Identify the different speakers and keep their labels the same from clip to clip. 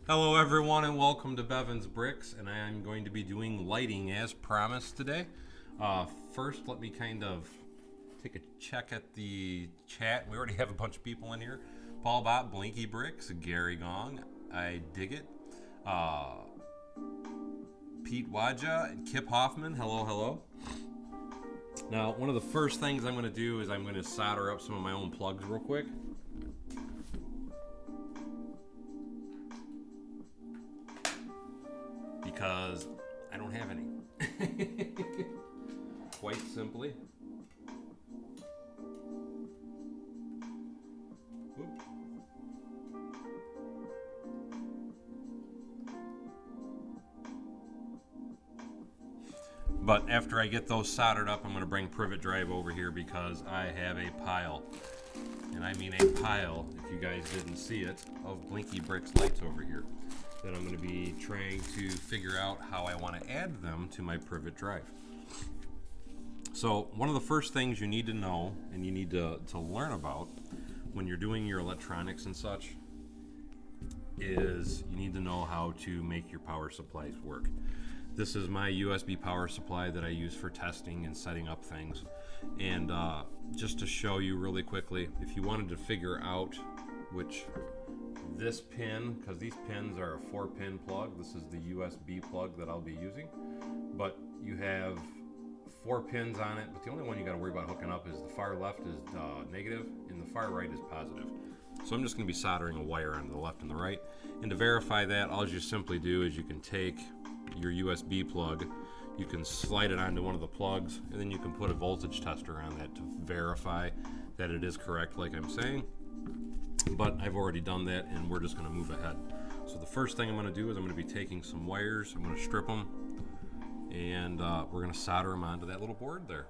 Speaker 1: Hello everyone and welcome to Bevan's Bricks, and I am going to be doing lighting as promised today. First, let me kind of take a check at the chat. We already have a bunch of people in here. Paul Bot, Blinky Bricks, Gary Gong, I Dig It, Pete Waja, and Kip Hoffman, hello. Now, one of the first things I'm going to do is I'm going to solder up some of my own plugs real quick. Because I don't have any. Quite simply. Whoop. But after I get those soldered up, I'm going to bring Privet Drive over here because I have a pile. And I mean a pile, if you guys didn't see it, of Blinky Bricks lights over here that I'm going to be trying to figure out how I want to add them to my Privet Drive. So one of the first things you need to know and you need to learn about when you're doing your electronics and such is you need to know how to make your power supplies work. This is my USB power supply that I use for testing and setting up things. And just to show you really quickly, if you wanted to figure out which this pin, because these pins are a 4-pin plug, this is the USB plug that I'll be using, but you have 4 pins on it, but the only one you got to worry about hooking up is the far left is negative and the far right is positive. So I'm just going to be soldering a wire on the left and the right, and to verify that, all you simply do is you can take your USB plug, you can slide it onto one of the plugs, and then you can put a voltage tester on that to verify that it is correct like I'm saying. But I've already done that and we're just going to move ahead. So the first thing I'm going to do is I'm going to be taking some wires, I'm going to strip them, and we're going to solder them onto that little board there.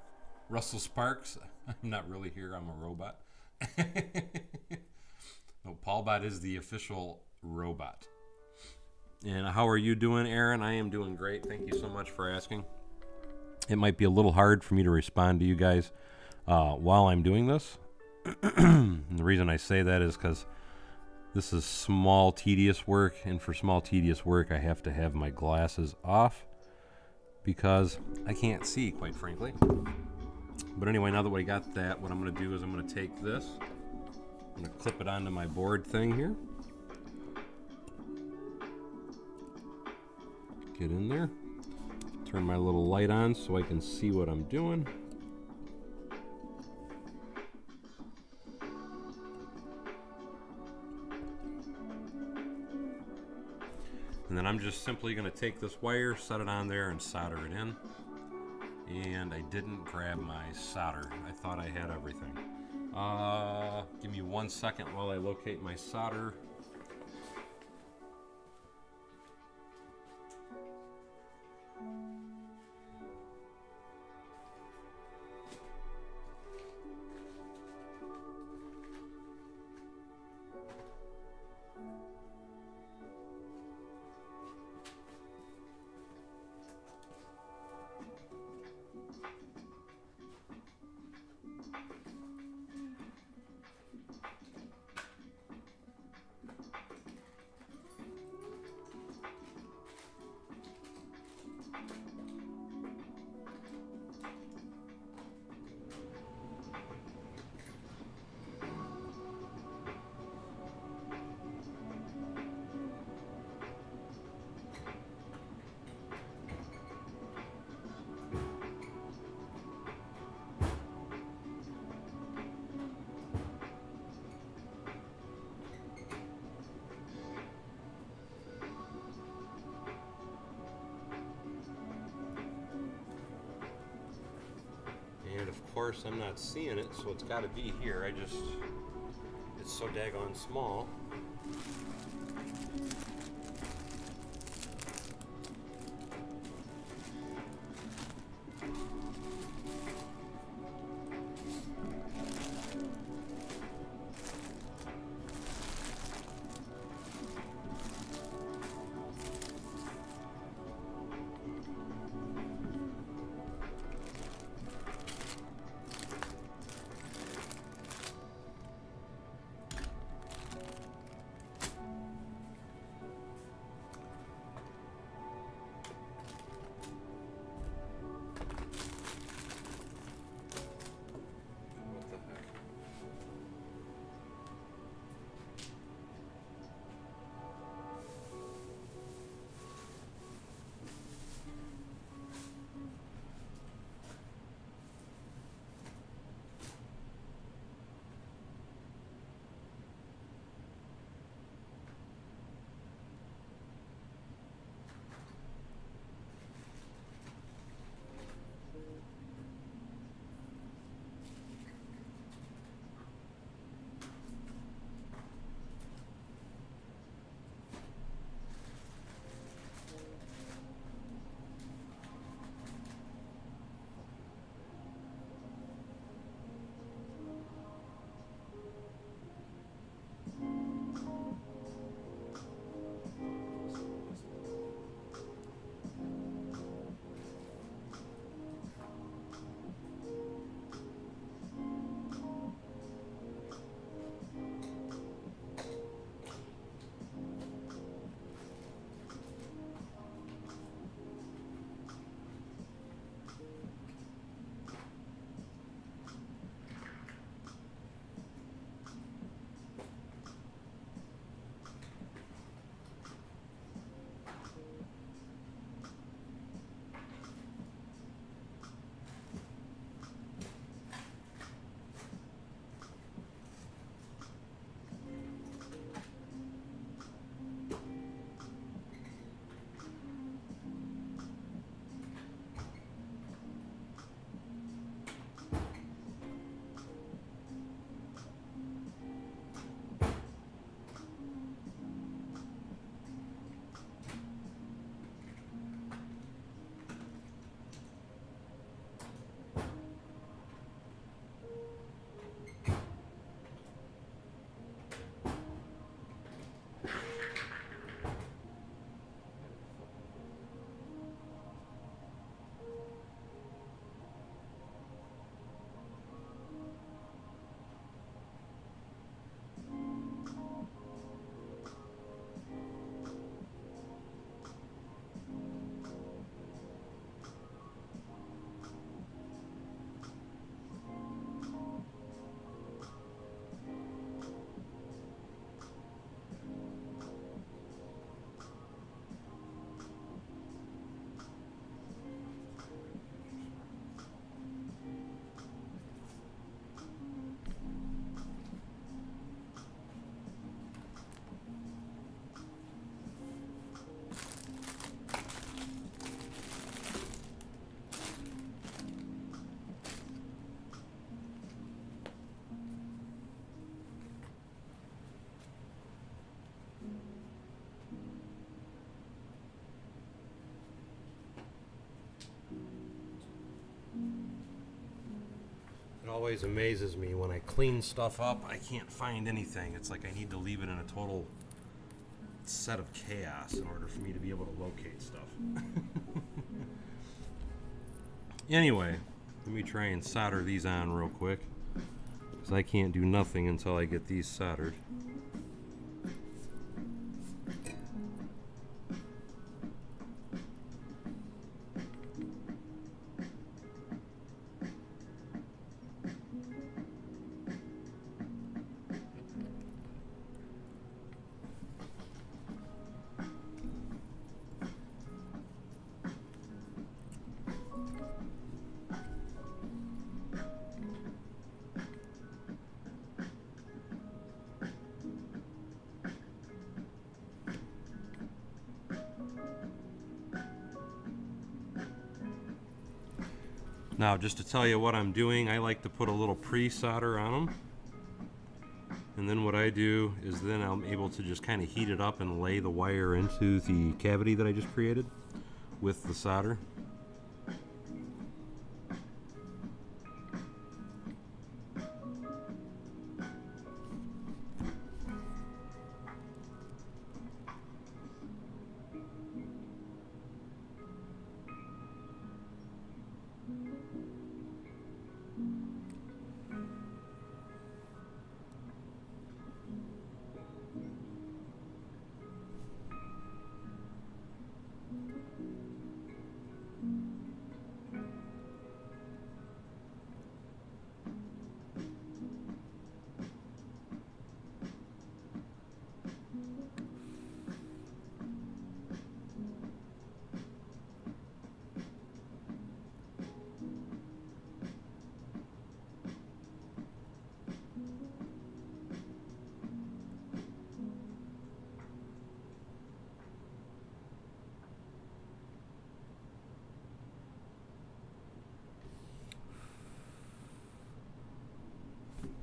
Speaker 1: Russell Sparks, I'm not really here, I'm a robot. No, Paulbot is the official robot. And how are you doing, Aaron? I am doing great. Thank you so much for asking. It might be a little hard for me to respond to you guys while I'm doing this. And the reason I say that is because this is small, tedious work, and for small, tedious work, I have to have my glasses off because I can't see, quite frankly. But anyway, now that we got that, what I'm going to do is I'm going to take this, I'm going to clip it onto my board thing here. Get in there, turn my little light on so I can see what I'm doing. And then I'm just simply going to take this wire, set it on there, and solder it in. And I didn't grab my solder. I thought I had everything. Give me 1 second while I locate my solder. And of course I'm not seeing it, so it's got to be here. It's so daggone small. always amazes me when I clean stuff up, I can't find anything. It's like I need to leave it in a total set of chaos in order for me to be able to locate stuff. Anyway, let me try and solder these on real quick, because I can't do nothing until I get these soldered. Now, just to tell you what I'm doing, I like to put a little pre-solder on them. And then what I do is then I'm able to just kind of heat it up and lay the wire into the cavity that I just created with the solder.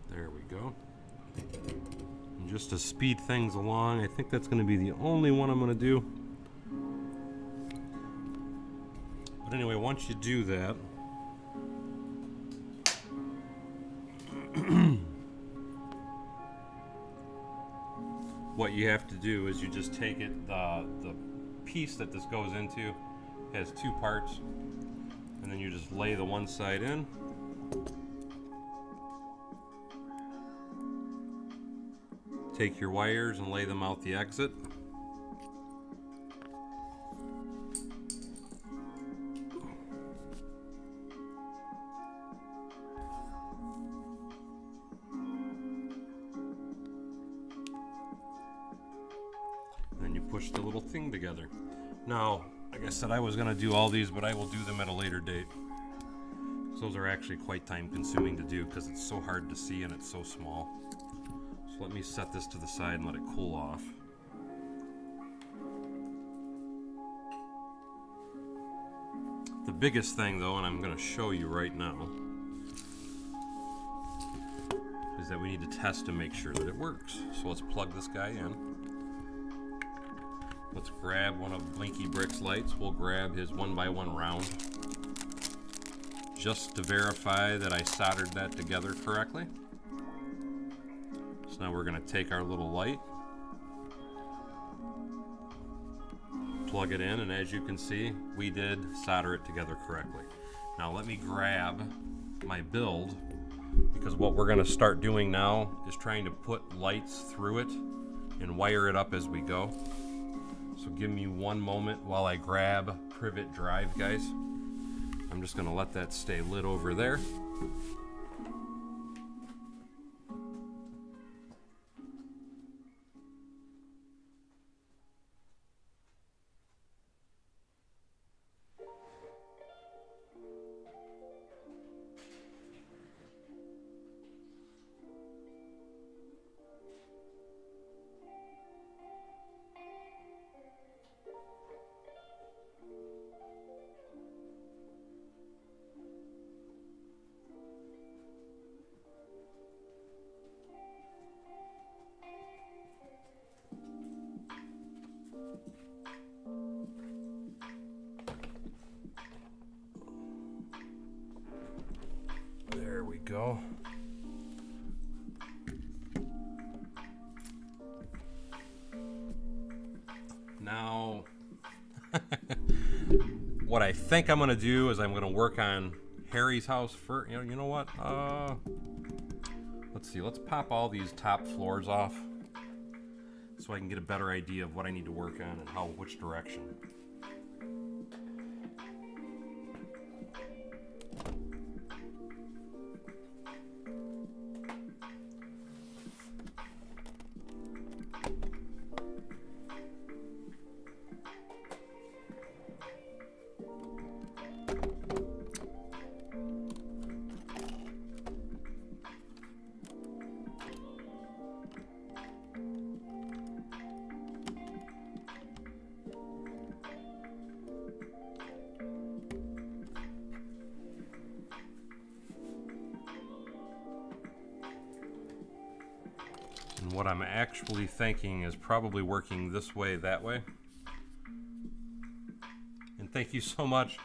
Speaker 1: There we go. And just to speed things along, I think that's going to be the only one I'm going to do. But anyway, once you do that, what you have to do is you just take it, the piece that this goes into has two parts, and then you just lay the one side in. Take your wires and lay them out the exit. Then you push the little thing together. Now, like I said, I was going to do all these, but I will do them at a later date. Those are actually quite time consuming to do because it's so hard to see and it's so small. So let me set this to the side and let it cool off. The biggest thing though, and I'm going to show you right now, is that we need to test to make sure that it works. So let's plug this guy in. Let's grab one of Blinky Brick's lights. We'll grab his 1x1 round, just to verify that I soldered that together correctly. So now we're going to take our little light, plug it in, and as you can see, we did solder it together correctly. Now let me grab my build, because what we're going to start doing now is trying to put lights through it and wire it up as we go. So give me one moment while I grab Privet Drive, guys. I'm just going to let that stay lit over there. go. Now, what I think I'm going to do is I'm going to work on Harry's house first. You know what? Let's see. Let's pop all these top floors off so I can get a better idea of what I need to work on and which direction. And what I'm actually thinking is probably working this way, that way. And thank you so much.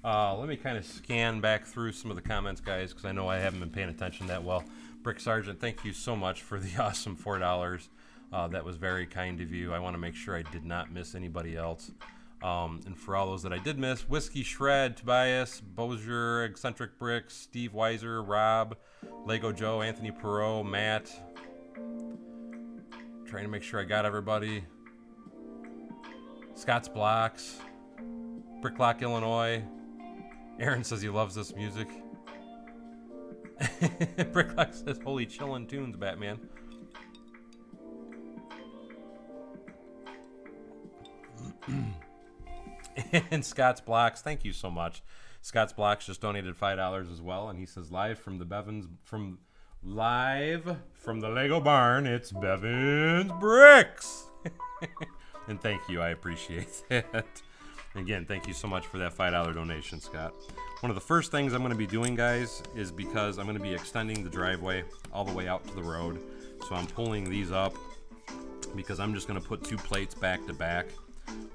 Speaker 1: Let me kind of scan back through some of the comments, guys, because I know I haven't been paying attention that well. Brick Sergeant, thank you so much for the awesome $4. That was very kind of you. I want to make sure I did not miss anybody else. And for all those that I did miss, Whiskey Shred, Tobias, Bozier, Eccentric Bricks, Steve Weiser, Rob, Lego Joe, Anthony Perot, Matt. Trying to make sure I got everybody. Scott's Blocks, Bricklock, Illinois. Aaron says he loves this music. Bricklock says, holy chillin' tunes, Batman. And Scott's Blocks, thank you so much. Scott's Blocks just donated $5 as well, and he says live from the Lego barn, it's Bevan's Bricks. And thank you, I appreciate that. Again, thank you so much for that $5 donation, Scott. One of the first things I'm going to be doing, guys, is because I'm going to be extending the driveway all the way out to the road. So I'm pulling these up because I'm just going to put 2 plates back to back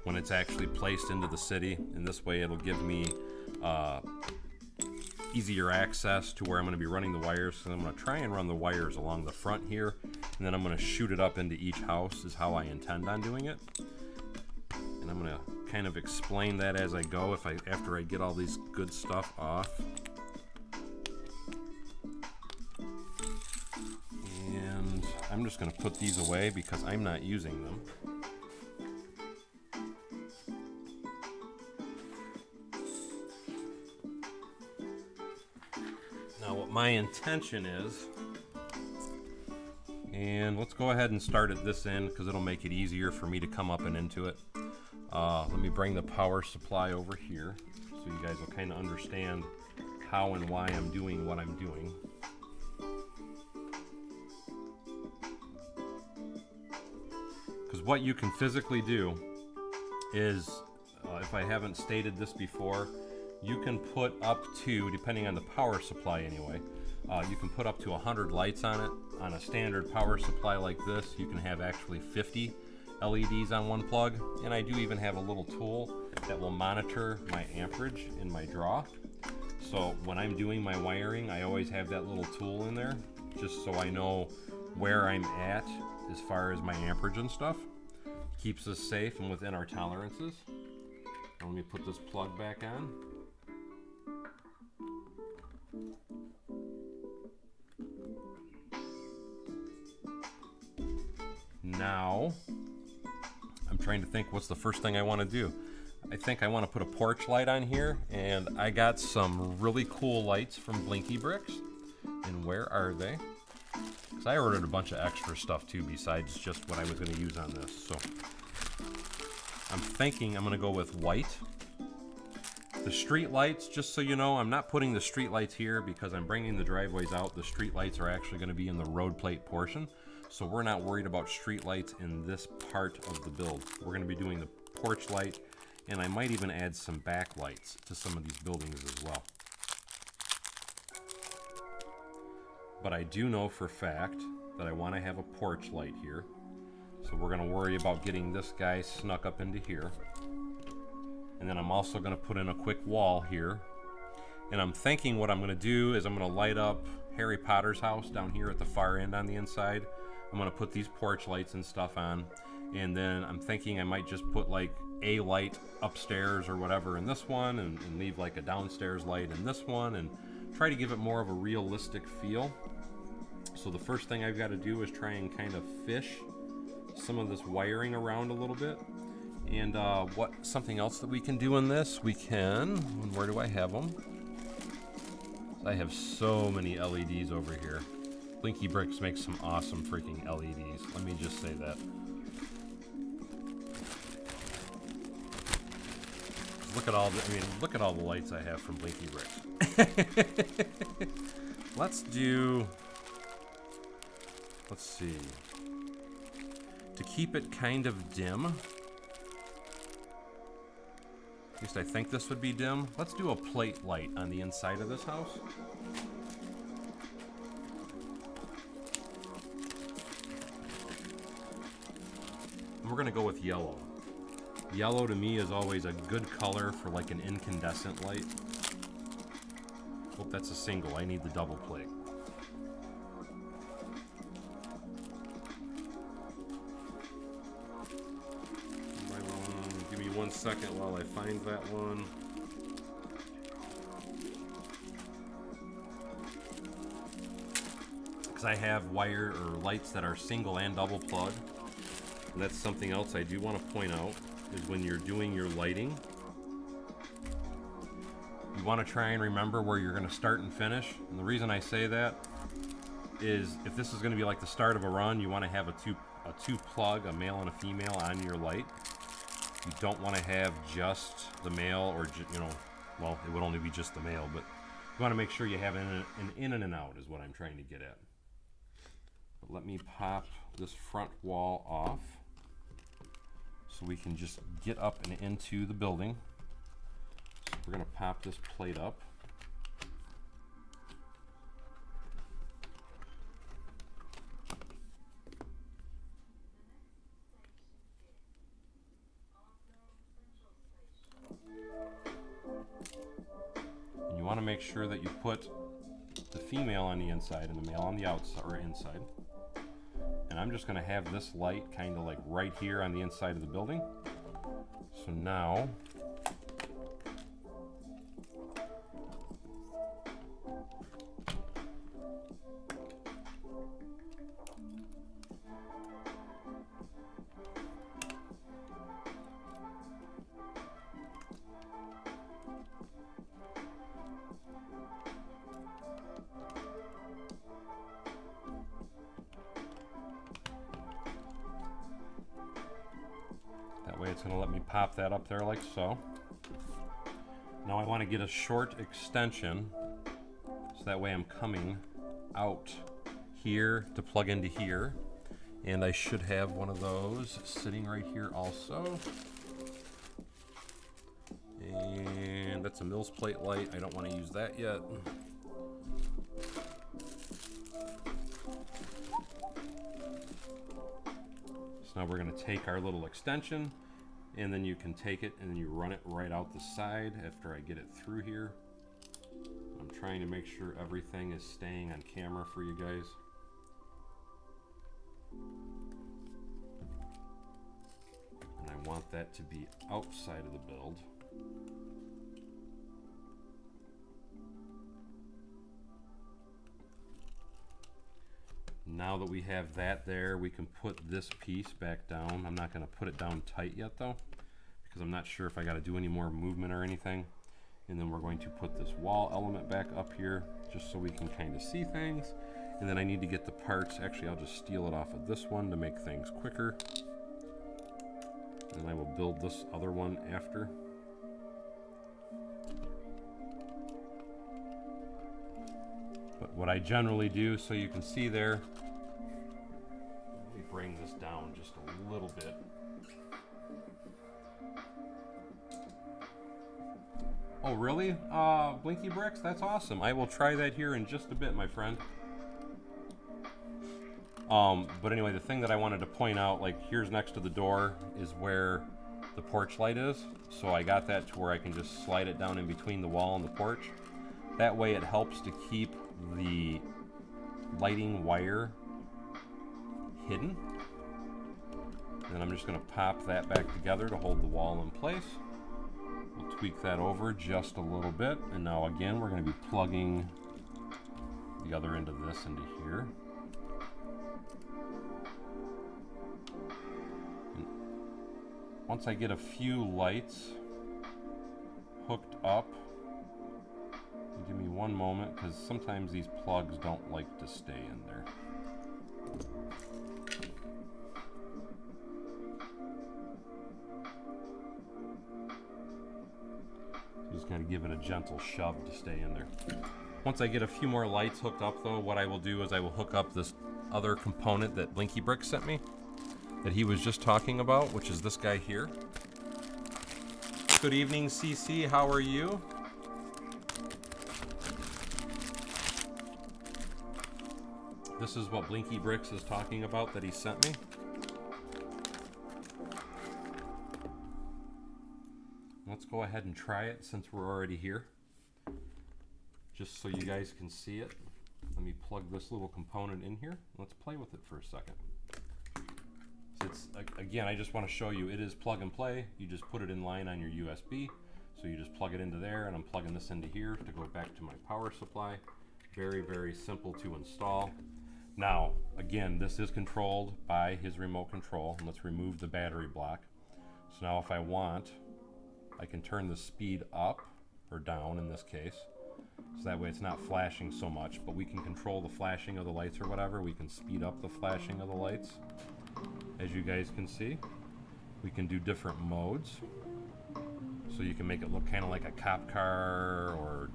Speaker 1: when it's actually placed into the city. And this way it'll give me easier access to where I'm going to be running the wires. So I'm going to try and run the wires along the front here, and then I'm going to shoot it up into each house is how I intend on doing it. And I'm going to kind of explain that as I go after I get all these good stuff off. And I'm just going to put these away because I'm not using them. Now what my intention is, and let's go ahead and start at this end because it'll make it easier for me to come up and into it. Let me bring the power supply over here so you guys will kind of understand how and why I'm doing what I'm doing. Because what you can physically do is, if I haven't stated this before, you can put up to, depending on the power supply anyway, you can put up to 100 lights on it. On a standard power supply like this, you can have actually 50 LEDs on one plug, and I do even have a little tool that will monitor my amperage in my draw. So when I'm doing my wiring, I always have that little tool in there just so I know where I'm at as far as my amperage and stuff. Keeps us safe and within our tolerances. Let me put this plug back on. Now, I'm trying to think what's the first thing I want to do. I think I want to put a porch light on here, and I got some really cool lights from Blinky Bricks. And where are they? Because I ordered a bunch of extra stuff too besides just what I was going to use on this. So I'm thinking I'm going to go with white. The street lights, just so you know, I'm not putting the street lights here because I'm bringing the driveways out. The street lights are actually going to be in the road plate portion. So we're not worried about street lights in this part of the build. We're going to be doing the porch light, and I might even add some backlights to some of these buildings as well. But I do know for a fact that I want to have a porch light here. So we're going to worry about getting this guy snuck up into here. And then I'm also going to put in a quick wall here. And I'm thinking what I'm going to do is I'm going to light up Harry Potter's house down here at the far end on the inside. I'm going to put these porch lights and stuff on. And then I'm thinking I might just put like a light upstairs or whatever in this one, and leave like a downstairs light in this one, and try to give it more of a realistic feel. So the first thing I've got to do is try and kind of fish some of this wiring around a little bit. And something else that we can do in this, we can, where do I have them? I have so many LEDs over here. Blinky Bricks makes some awesome freaking LEDs. Let me just say that. Look at all the lights I have from Blinky Bricks. Let's see. To keep it kind of dim, at least I think this would be dim, let's do a plate light on the inside of this house. And we're gonna go with yellow. Yellow to me is always a good color for like an incandescent light. Oh, that's a single. I need the double plate. Give me 1 second while I find that one. Because I have wire or lights that are single and double plug. And that's something else I do want to point out, is when you're doing your lighting, you want to try and remember where you're going to start and finish. And the reason I say that is if this is going to be like the start of a run, you want to have a two plug, a male and a female, on your light. You don't want to have just the male, or well, it would only be just the male, but you want to make sure you have an in and an out is what I'm trying to get at. But let me pop this front wall off so we can just get up and into the building. So we're going to pop this plate up. And you want to make sure that you put the female on the inside and the male on the outside or inside. And I'm just going to have this light kind of like right here on the inside of the building. So now it's going to let me pop that up there like so. Now I want to get a short extension so that way I'm coming out here to plug into here, and I should have one of those sitting right here also. And that's a Mills plate light. I don't want to use that yet. So now we're going to take our little extension, and then you can take it and then you run it right out the side after I get it through here. I'm trying to make sure everything is staying on camera for you guys. And I want that to be outside of the build. Now that we have that there, we can put this piece back down. I'm not going to put it down tight yet though, because I'm not sure if I got to do any more movement or anything. And then we're going to put this wall element back up here just so we can kind of see things. And then I need to get the parts. Actually, I'll just steal it off of this one to make things quicker. And I will build this other one after. But what I generally do, so you can see there, let me bring this down just a little bit. Oh, really? Blinky Bricks? That's awesome. I will try that here in just a bit, my friend. But anyway, the thing that I wanted to point out, like here's next to the door is where the porch light is. So I got that to where I can just slide it down in between the wall and the porch. That way it helps to keep the lighting wire hidden. And I'm just going to pop that back together to hold the wall in place. We'll tweak that over just a little bit. And now again, we're going to be plugging the other end of this into here. And once I get a few lights hooked up, give me one moment, because sometimes these plugs don't like to stay in there. Just got to give it a gentle shove to stay in there. Once I get a few more lights hooked up though, what I will do is I will hook up this other component that Blinky Brick sent me, that he was just talking about, which is this guy here. Good evening, CC, how are you? This is what Blinky Bricks is talking about that he sent me. Let's go ahead and try it since we're already here. Just so you guys can see it. Let me plug this little component in here. Let's play with it for a second. So it's, again, I just want to show you, it is plug and play. You just put it in line on your USB. So you just plug it into there, and I'm plugging this into here to go back to my power supply. Very, very simple to install. Now, again, this is controlled by his remote control. And let's remove the battery block. So now if I want, I can turn the speed up or down in this case. So that way it's not flashing so much, but we can control the flashing of the lights or whatever. We can speed up the flashing of the lights. As you guys can see, we can do different modes. So you can make it look kind of like a cop car, or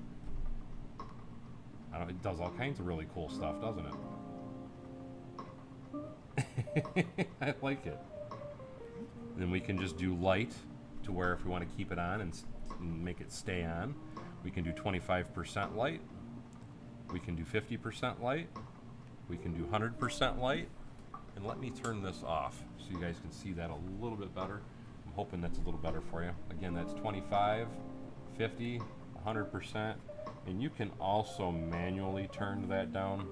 Speaker 1: I don't know, it does all kinds of really cool stuff, doesn't it? I like it. And then we can just do light to where if we want to keep it on and make it stay on, we can do 25% light, we can do 50% light, we can do 100% light, and let me turn this off so you guys can see that a little bit better. I'm hoping that's a little better for you. Again, that's 25, 50, 100%, and you can also manually turn that down,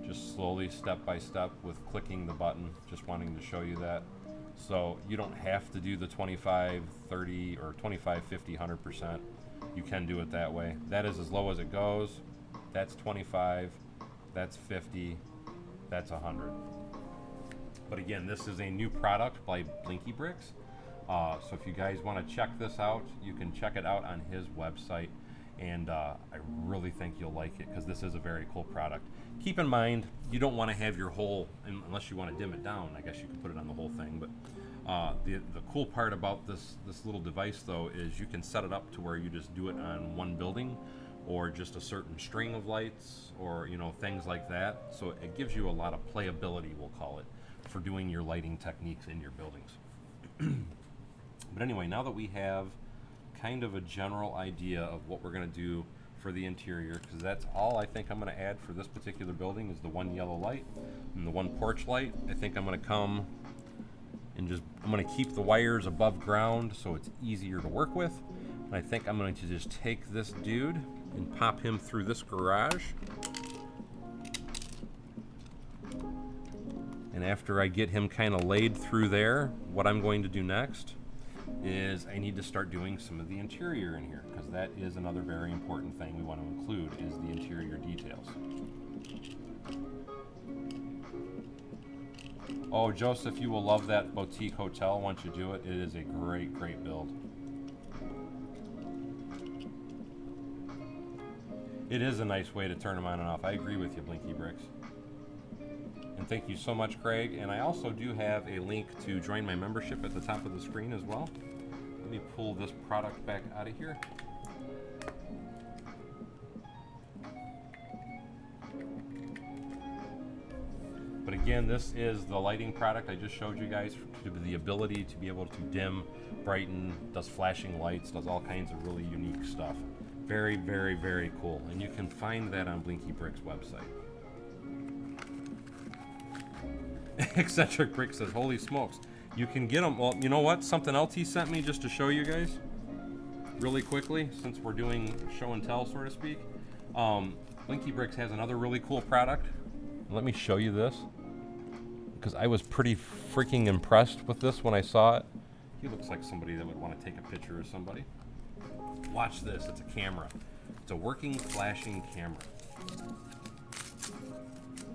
Speaker 1: just slowly, step by step, with clicking the button, just wanting to show you that. So you don't have to do the 25, 30, or 25, 50, 100%. You can do it that way. That is as low as it goes. That's 25, that's 50, that's 100. But again, this is a new product by Blinky Bricks. So if you guys want to check this out, you can check it out on his website. And I really think you'll like it, because this is a very cool product. Keep in mind, you don't want to have your whole, unless you want to dim it down, I guess you can put it on the whole thing. But the cool part about this little device though is you can set it up to where you just do it on one building, or just a certain string of lights, or things like that. So it gives you a lot of playability, we'll call it, for doing your lighting techniques in your buildings. But anyway, now that we have kind of a general idea of what we're going to do for the interior, because that's all I think I'm going to add for this particular building is the one yellow light and the one porch light. I think I'm going to come and I'm going to keep the wires above ground so it's easier to work with. And I think I'm going to just take this dude and pop him through this garage. And after I get him kind of laid through there, what I'm going to do next is I need to start doing some of the interior in here, because that is another very important thing we want to include, is the interior details. Oh, Joseph, you will love that boutique hotel once you do it. It is a great, great build. It is a nice way to turn them on and off. I agree with you, Blinky Bricks. And thank you so much, Craig. And I also do have a link to join my membership at the top of the screen as well. Let me pull this product back out of here. But again, this is the lighting product I just showed you guys, the ability to be able to dim, brighten, does flashing lights, does all kinds of really unique stuff. Very, very, very cool. And you can find that on Blinky Brick's website. Eccentric Brick says, holy smokes. You can get them. Well, you know what? Something else he sent me just to show you guys really quickly, since we're doing show and tell, so to speak. Blinky Bricks has another really cool product. Let me show you this, because I was pretty freaking impressed with this when I saw it. He looks like somebody that would want to take a picture of somebody. Watch this, it's a camera. It's a working flashing camera.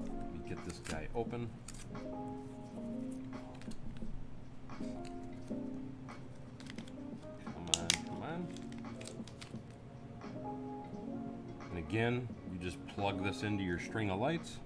Speaker 1: Let me get this guy open. Come on. And again, you just plug this into your string of lights.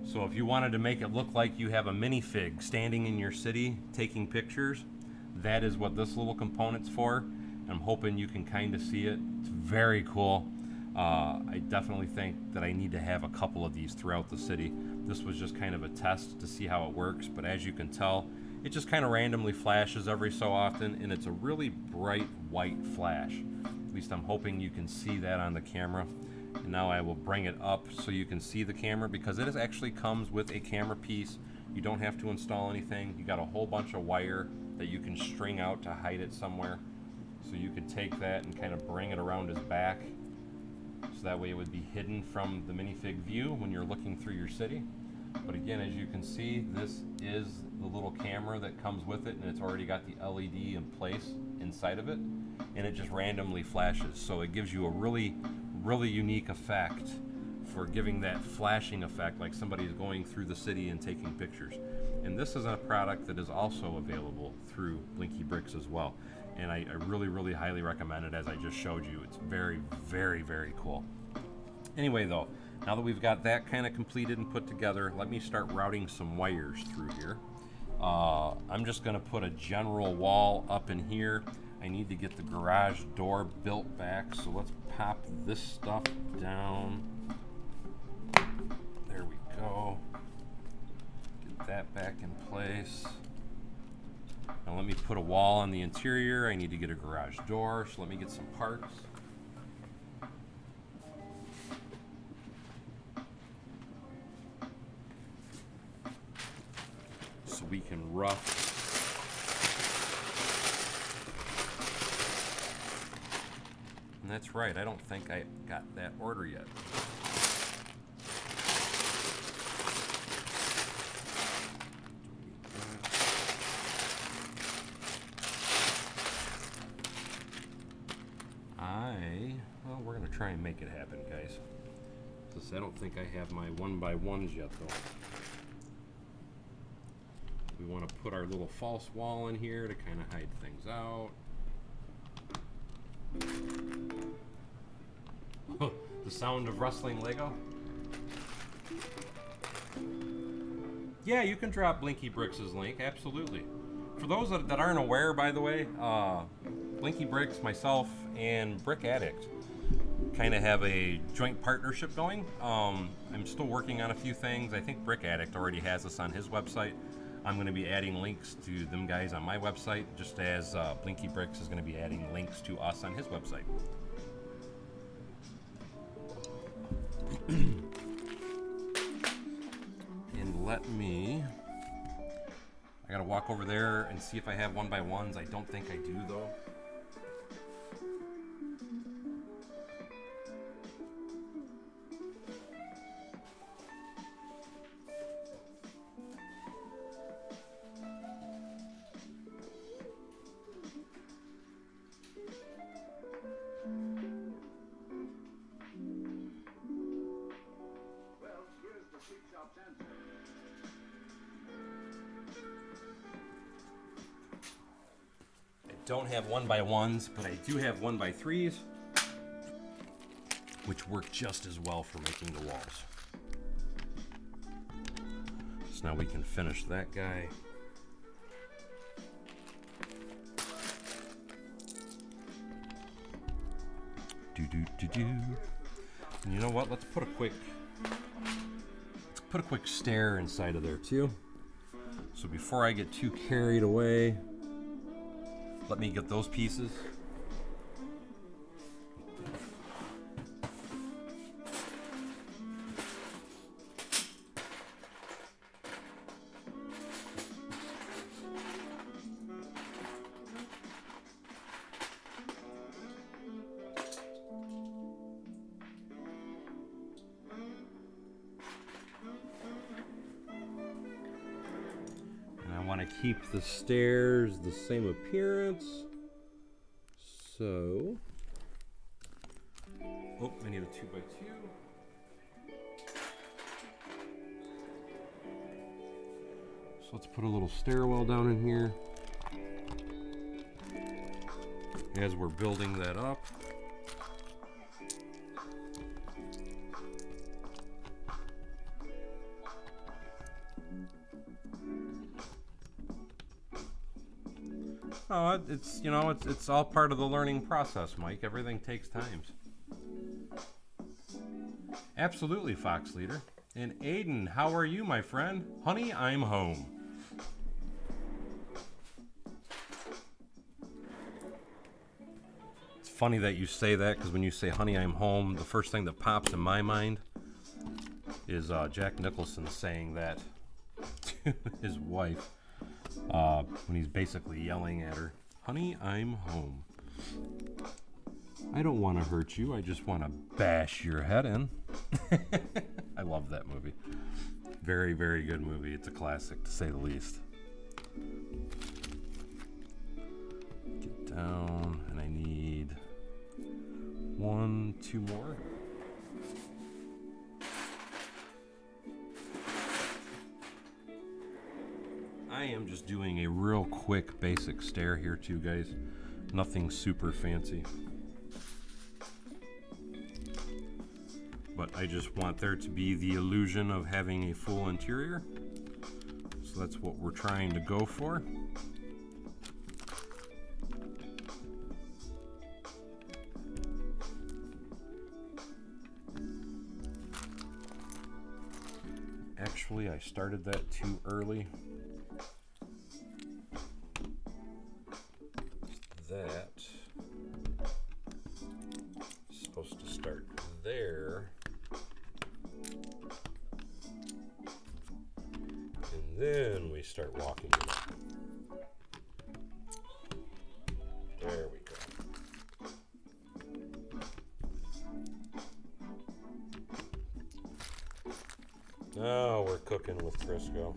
Speaker 1: So if you wanted to make it look like you have a minifig standing in your city taking pictures, that is what this little component's for. I'm hoping you can kind of see it. It's very cool. I definitely think that I need to have a couple of these throughout the city. This was just kind of a test to see how it works, but as you can tell, it just kind of randomly flashes every so often, and it's a really bright white flash. At least I'm hoping you can see that on the camera. And now I will bring it up so you can see the camera, because it actually comes with a camera piece. You don't have to install anything. You got a whole bunch of wire that you can string out to hide it somewhere. So you could take that and kind of bring it around his back, so that way it would be hidden from the minifig view when you're looking through your city. But again, as you can see, this is the little camera that comes with it, and it's already got the LED in place inside of it, and it just randomly flashes. So it gives you a really unique effect for giving that flashing effect like somebody's going through the city and taking pictures. And this is a product that is also available through Blinky Bricks as well. And I really highly recommend it, as I just showed you. It's very cool. Anyway though, now that we've got that kind of completed and put together, let me start routing some wires through here. I'm just gonna put a general wall up in here. I need to get the garage door built back, so let's pop this stuff down. There we go. Get that back in place. Now let me put a wall on the interior. I need to get a garage door, so let me get some parts. So we can rough. And that's right, I don't think I got that order yet. Well, we're gonna try and make it happen, guys. I don't think I have my 1x1s yet, though. We want to put our little false wall in here to kind of hide things out. The sound of rustling Lego. Yeah, you can drop Blinky Bricks' link, absolutely. For those that aren't aware, by the way, Blinky Bricks, myself, and Brick Addict kind of have a joint partnership going. I'm still working on a few things. I think Brick Addict already has us on his website. I'm going to be adding links to them guys on my website, just as Blinky Bricks is going to be adding links to us on his website. And I gotta walk over there and see if I have 1x1s. I don't think I do, though. Don't have 1x1s, but I do have 1x3s, which work just as well for making the walls. So now we can finish that guy. And you know what? Let's put a quick stair inside of there too. So before I get too carried away, let me get those pieces. to keep the stairs the same appearance. So, oh, I need a 2x2. So let's put a little stairwell down in here as we're building that up. Oh, it's, you know, it's all part of the learning process, Mike. Everything takes time. Absolutely, Fox Leader. And Aiden, how are you, my friend? Honey, I'm home. It's funny that you say that, because when you say honey, I'm home, the first thing that pops in my mind is Jack Nicholson saying that to his wife. When he's basically yelling at her, honey, I'm home. I don't want to hurt you. I just want to bash your head in. I love that movie. Very, very good movie. It's a classic, to say the least. Get down, and I need 1, 2 more. I am just doing a real quick basic stair here too, guys. Nothing super fancy. But I just want there to be the illusion of having a full interior. So that's what we're trying to go for. Actually, I started that too early. That is supposed to start there, and then we start walking it up. There we go. Now we're cooking with Crisco.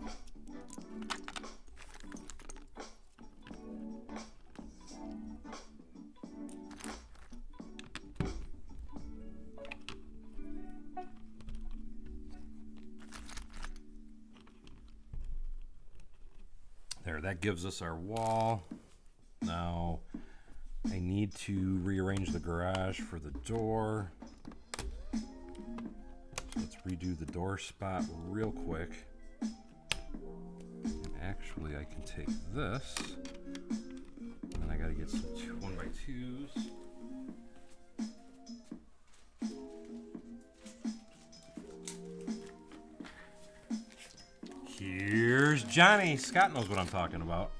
Speaker 1: There, that gives us our wall. Now, I need to rearrange the garage for the door. So let's redo the door spot real quick. Actually, I can take this, and I gotta get some 1x2s. Here's Johnny. Scott knows what I'm talking about.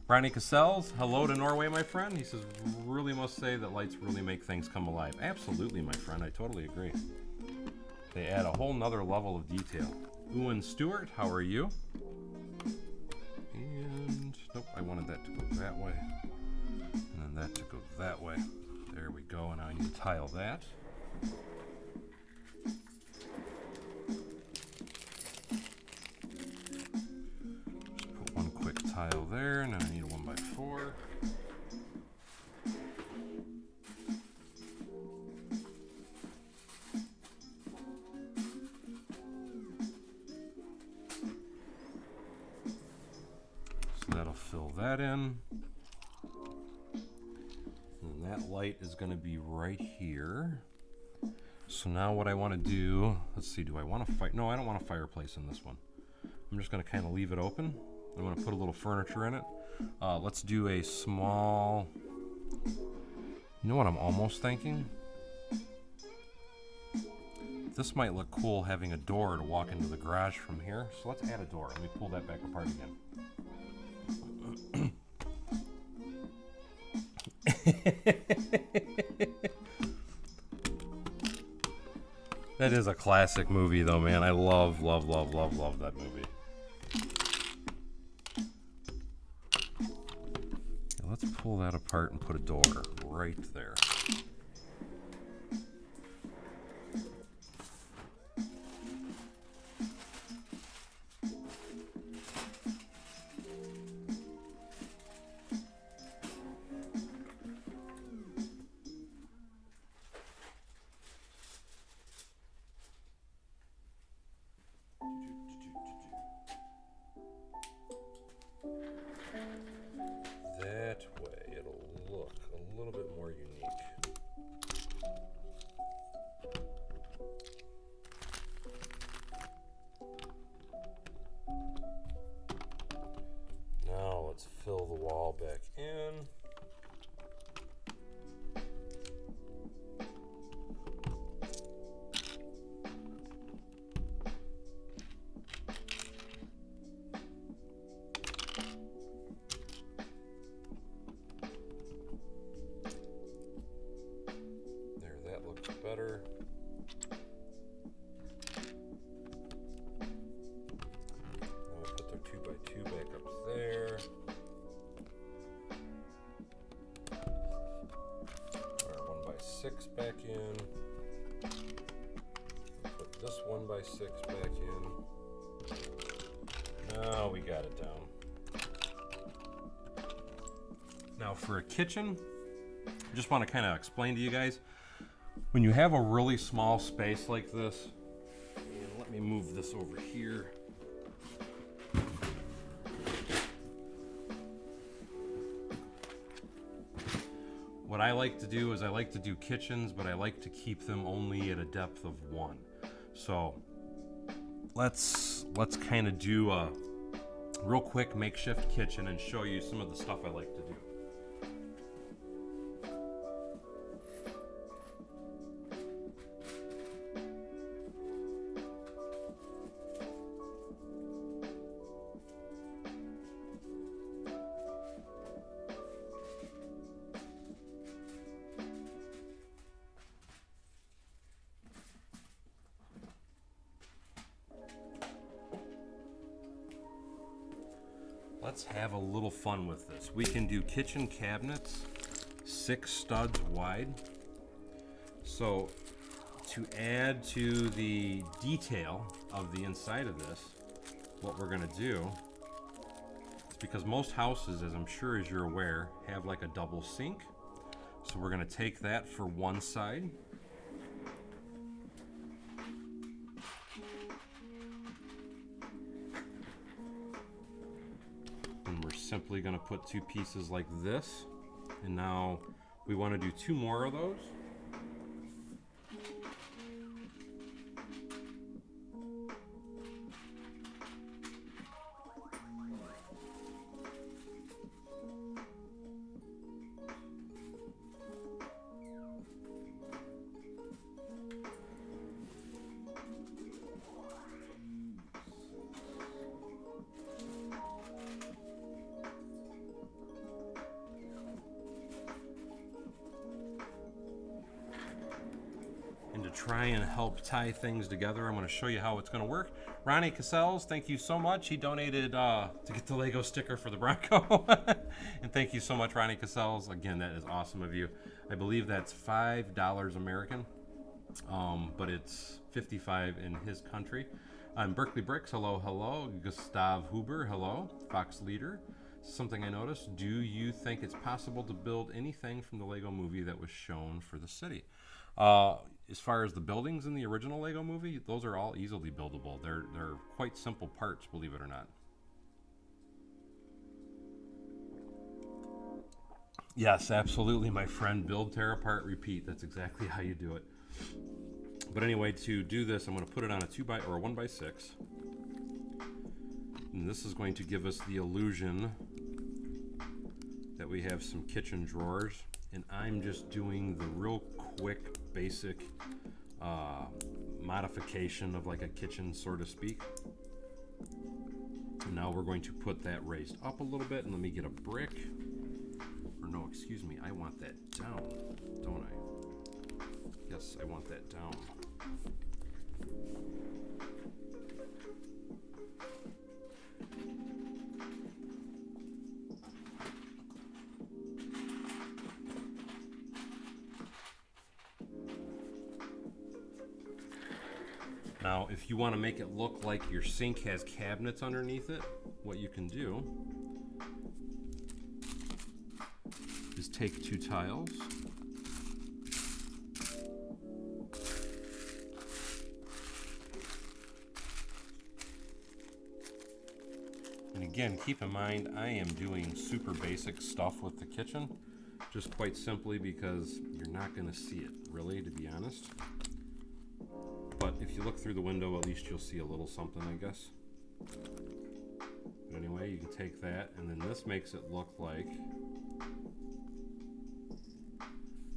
Speaker 1: Ronnie Cassels, hello to Norway, my friend. He says, really must say that lights really make things come alive. Absolutely, my friend. I totally agree. They add a whole nother level of detail. Ewan Stewart, how are you? And, nope, I wanted that to go that way. And then that to go that way. There we go, and now I need to tile that. Tile there. Now I need a 1x4. So that'll fill that in. And that light is going to be right here. So now what I want to do, let's see, do I want to No, I don't want a fireplace in this one. I'm just going to kind of leave it open. I'm going to put a little furniture in it. Let's do a small... You know what I'm almost thinking? This might look cool having a door to walk into the garage from here. So let's add a door. Let me pull that back apart again. That is a classic movie though, man. I love that movie. Let's pull that apart and put a door right there. 1x6 back in. Put this 1x6 back in. Now we got it down. Now for a kitchen, I just want to kind of explain to you guys, when you have a really small space like this, and let me move this over here. What I like to do is I like to do kitchens, but I like to keep them only at a depth of 1. So let's kind of do a real quick makeshift kitchen and show you some of the stuff I like to do. Let's have a little fun with this. We can do kitchen cabinets, 6 studs wide. So to add to the detail of the inside of this, what we're gonna do is, because most houses, as I'm sure as you're aware, have like a double sink. So we're gonna take that for one side. Simply going to put 2 pieces like this, and now we want to do 2 more of those. Try and help tie things together, I'm going to show you how it's going to work. Ronnie Cassels, thank you so much. He donated to get the Lego sticker for the Bronco. And thank you so much, Ronnie Cassels. Again, that is awesome of you. I believe that's $5 American, but it's $55 in his country. Berkeley Bricks, hello, hello. Gustav Huber, hello. Fox Leader, something I noticed. Do you think it's possible to build anything from the Lego movie that was shown for the city? As far as the buildings in the original Lego movie, those are all easily buildable. They're quite simple parts, believe it or not. Yes, absolutely, my friend. Build, tear apart, repeat. That's exactly how you do it. But anyway, to do this, I'm going to put it on a 1x6. And this is going to give us the illusion that we have some kitchen drawers. And I'm just doing the real quick, basic modification of like a kitchen, so to speak. And now we're going to put that raised up a little bit, and let me get a brick. Or no, excuse me, I want that down, don't I? Yes, I want that down. Now, if you want to make it look like your sink has cabinets underneath it, what you can do is take 2 tiles, and again, keep in mind, I am doing super basic stuff with the kitchen, just quite simply because you're not going to see it, really, to be honest. But if you look through the window, at least you'll see a little something, I guess. But anyway, you can take that, and then this makes it look like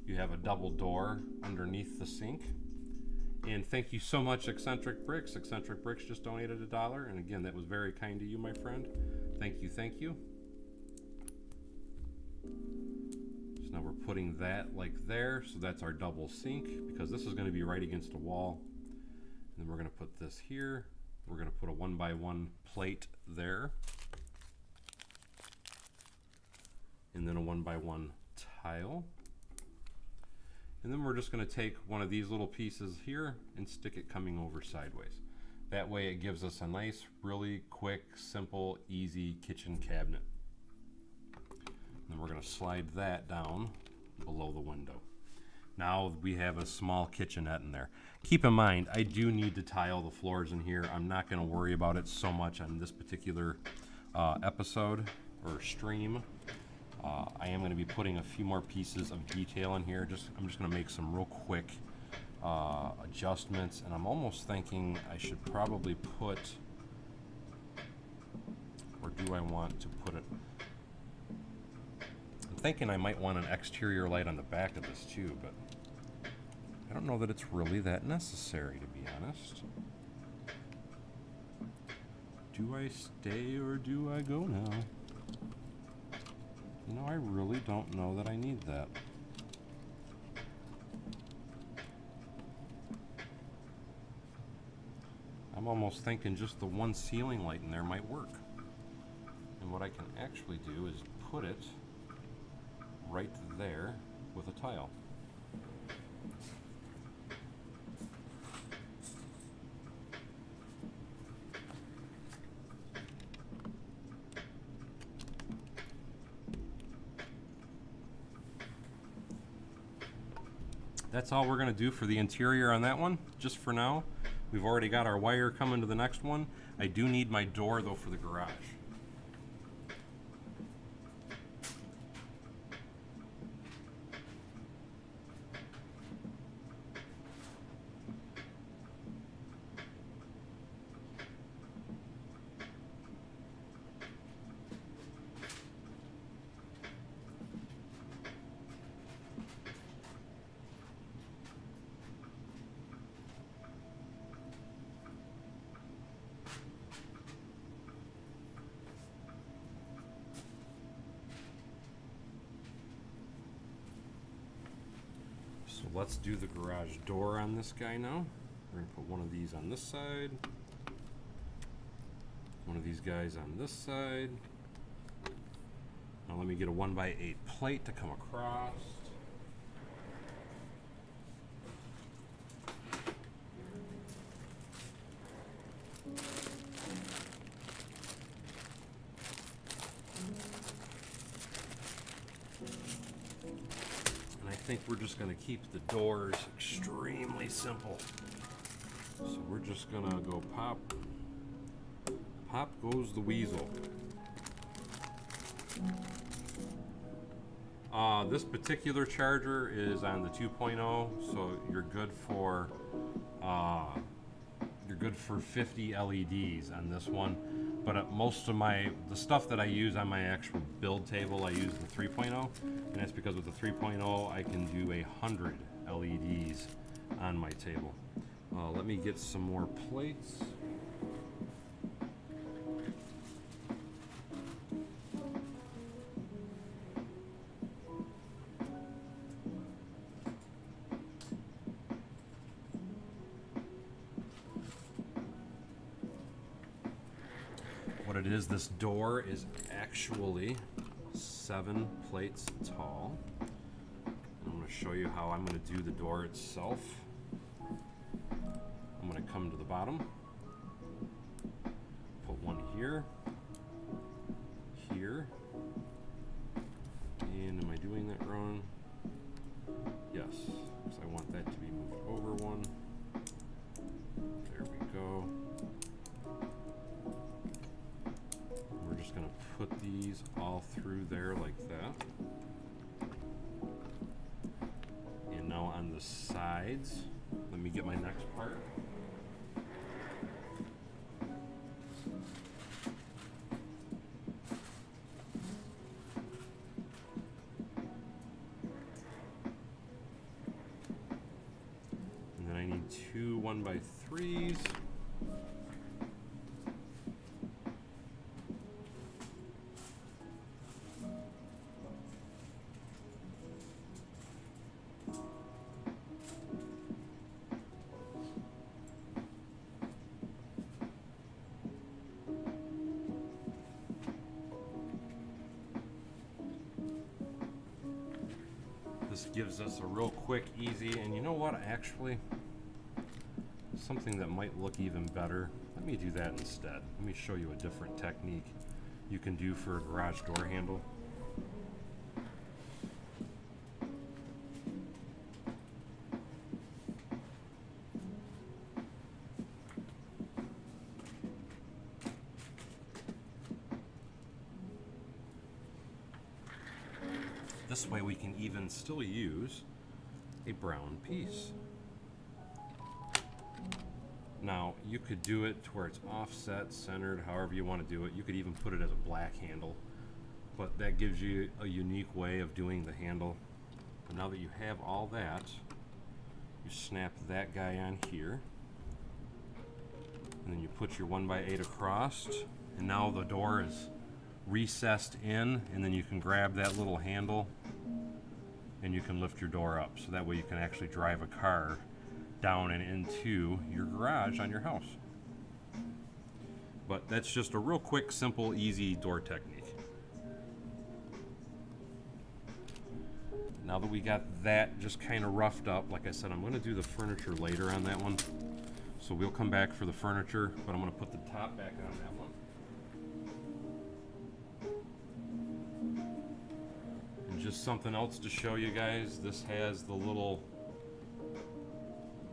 Speaker 1: you have a double door underneath the sink. And thank you so much, Eccentric Bricks. Eccentric Bricks just donated $1, and again, that was very kind to you, my friend. Thank you, thank you. So now we're putting that like there, so that's our double sink, because this is going to be right against a wall. And then we're going to put this here. We're going to put a 1x1 plate there. And then a 1x1 tile. And then we're just going to take one of these little pieces here and stick it coming over sideways. That way it gives us a nice, really quick, simple, easy kitchen cabinet. And then we're going to slide that down below the window. Now we have a small kitchenette in there. Keep in mind, I do need to tile the floors in here. I'm not going to worry about it so much on this particular episode or stream. I am going to be putting a few more pieces of detail in here. I'm just going to make some real quick adjustments, and I'm almost thinking I should probably put, or do I want to put it, I'm thinking I might want an exterior light on the back of this too, but I don't know that it's really that necessary, to be honest. Do I stay or do I go now? You know, I really don't know that I need that. I'm almost thinking just the one ceiling light in there might work. And what I can actually do is put it right there with a tile. That's all we're going to do for the interior on that one, just for now. We've already got our wire coming to the next one. I do need my door, though, for the garage. So let's do the garage door on this guy now. We're going to put one of these on this side, one of these guys on this side. Now let me get a 1x8 plate to come across. I think we're just going to keep the doors extremely simple. So we're just going to go pop. Pop goes the weasel. This particular charger is on the 2.0, so you're good for 50 LEDs on this one. But most of the stuff that I use on my actual build table, I use the 3.0, and that's because with the 3.0 I can do 100 LEDs on my table. Let me get some more plates. What it is, this door is actually 7 plates tall. I'm going to show you how I'm going to do the door itself. I'm going to come to the bottom, put one here, here, and am I doing that wrong? Yes, because I want that to be moved over one. There we go. We're just going to put these all through there like that. And now on the sides, let me get my next part. And then I need 2 1x3s. This gives us a real quick, easy, and you know what, actually, something that might look even better. Let me do that instead. Let me show you a different technique you can do for a garage door handle. This way we can even still use a brown piece. Now, you could do it to where it's offset, centered, however you want to do it. You could even put it as a black handle, but that gives you a unique way of doing the handle. But now that you have all that, you snap that guy on here, and then you put your 1x8 across, and now the door is recessed in, and then you can grab that little handle and you can lift your door up, so that way you can actually drive a car down and into your garage on your house. But that's just a real quick, simple, easy door technique. Now that we got that just kind of roughed up, like I said, I'm going to do the furniture later on that one, so we'll come back for the furniture, but I'm going to put the top back on that one. And just something else to show you guys, this has the little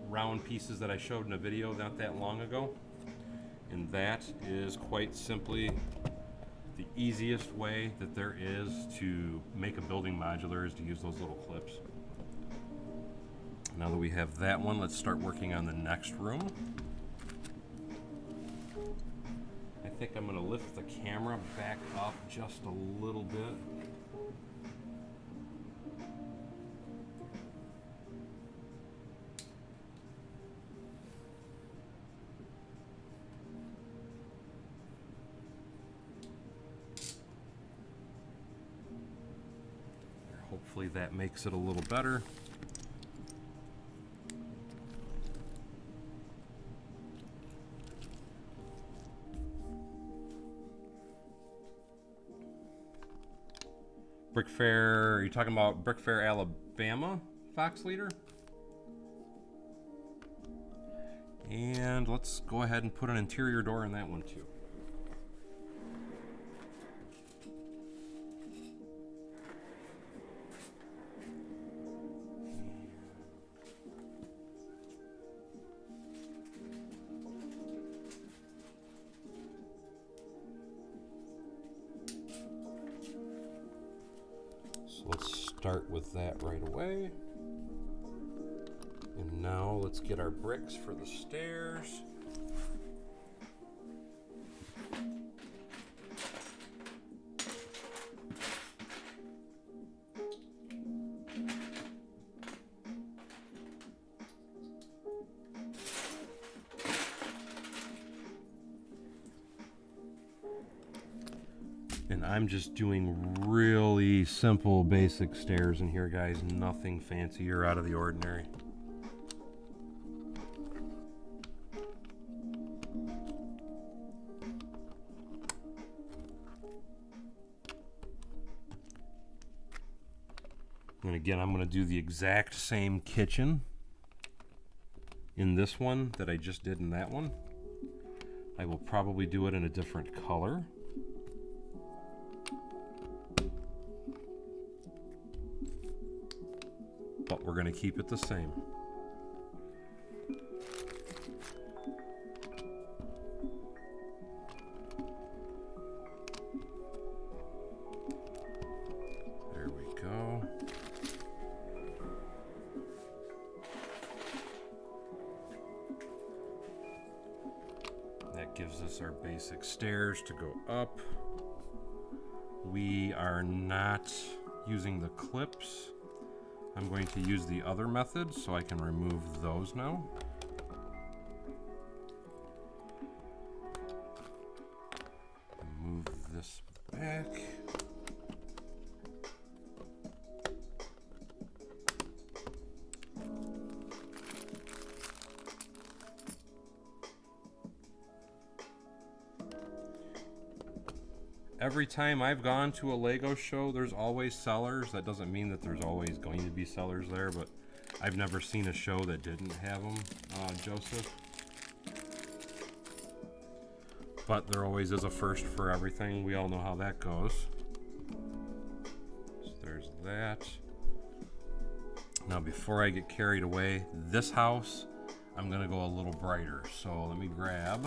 Speaker 1: round pieces that I showed in a video not that long ago, and that is quite simply the easiest way that there is to make a building modular, is to use those little clips. Now that we have that one, let's start working on the next room. I think I'm going to lift the camera back up just a little bit. Hopefully that makes it a little better. Brick Fair, are you talking about Brick Fair, Alabama, Fox Leader? And let's go ahead and put an interior door in that one too. Let's start with that right away. And now let's get our bricks for the stairs. And I'm just doing really simple, basic stairs in here, guys. Nothing fancy or out of the ordinary. And again, I'm going to do the exact same kitchen in this one that I just did in that one. I will probably do it in a different color. But we're going to keep it the same. There we go. That gives us our basic stairs to go up. We are not using the clips. I'm going to use the other method so I can remove those now. Move this back. every time I've gone to a Lego show, there's always sellers. That doesn't mean that there's always going to be sellers there, but I've never seen a show that didn't have them, Joseph. But there always is a first for everything. We all know how that goes. So there's that. Now, before I get carried away, this house, I'm going to go a little brighter. So let me grab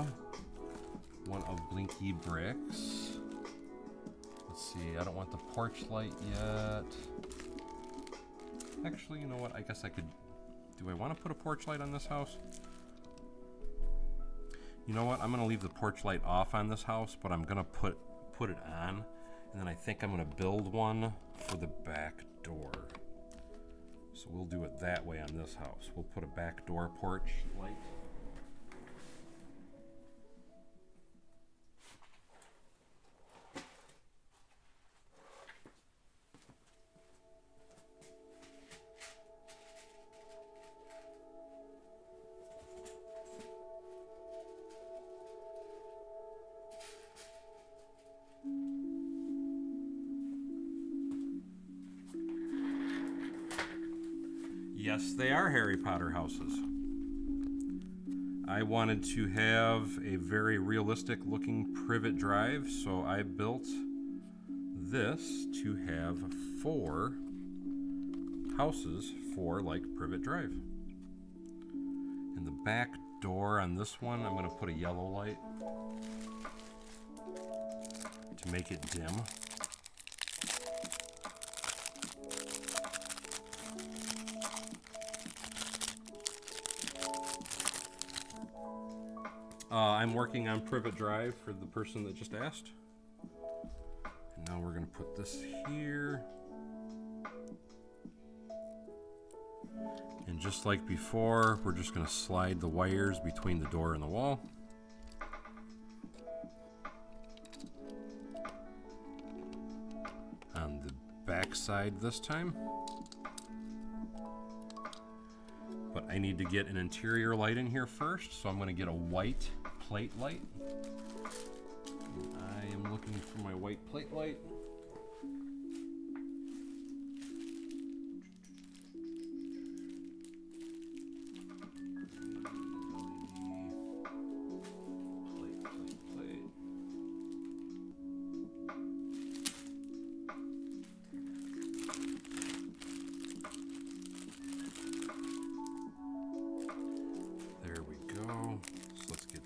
Speaker 1: one of Blinky Bricks. Let's see, I don't want the porch light yet. Actually, you know what? I guess I could... Do I want to put a porch light on this house? You know what? I'm going to leave the porch light off on this house, but I'm going to put it on. And then I think I'm going to build one for the back door. So we'll do it that way on this house. We'll put a back door porch light. Yes, they are Harry Potter houses. I wanted to have a very realistic looking Privet Drive, so I built this to have 4 houses for like Privet Drive. And the back door on this one, I'm going to put a yellow light to make it dim. I'm working on Privet Drive for the person that just asked. And now we're going to put this here. And just like before, we're just going to slide the wires between the door and the wall. On the back side this time. But I need to get an interior light in here first, so I'm going to get a white plate light. I am looking for my white plate light.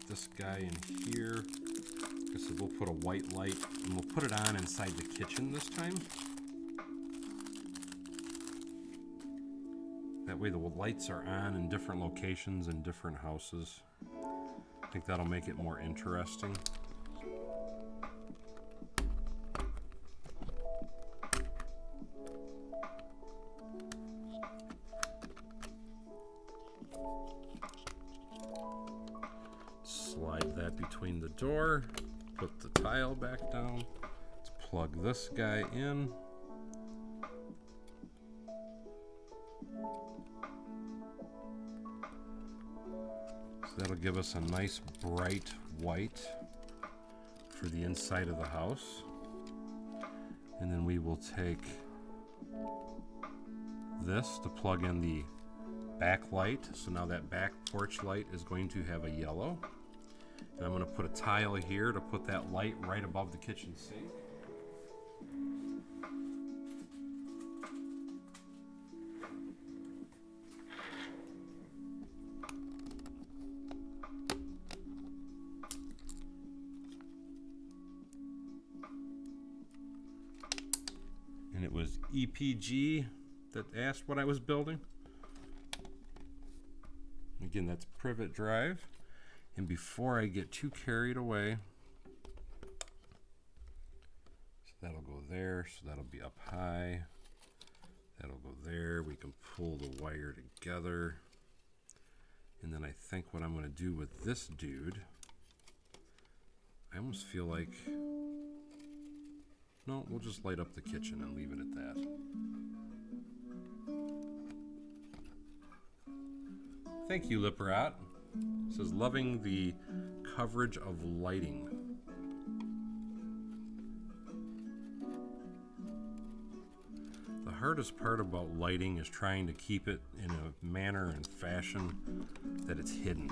Speaker 1: This guy in here. I guess we'll put a white light and we'll put it on inside the kitchen this time. That way the lights are on in different locations in different houses. I think that'll make it more interesting. Slide that between the door, put the tile back down, let's plug this guy in. So that'll give us a nice bright white for the inside of the house. And then we will take this to plug in the back light. So now that back porch light is going to have a yellow. And I'm going to put a tile here to put that light right above the kitchen sink. And it was EPG that asked what I was building. Again, that's Privet Drive. And before I get too carried away, so that'll go there, so that'll be up high. That'll go there. We can pull the wire together. And then I think what I'm going to do with this dude, I almost feel like, no, we'll just light up the kitchen and leave it at that. Thank you, Lipperat. It says, loving the coverage of lighting. hardest part about lighting is trying to keep it in a manner and fashion that it's hidden.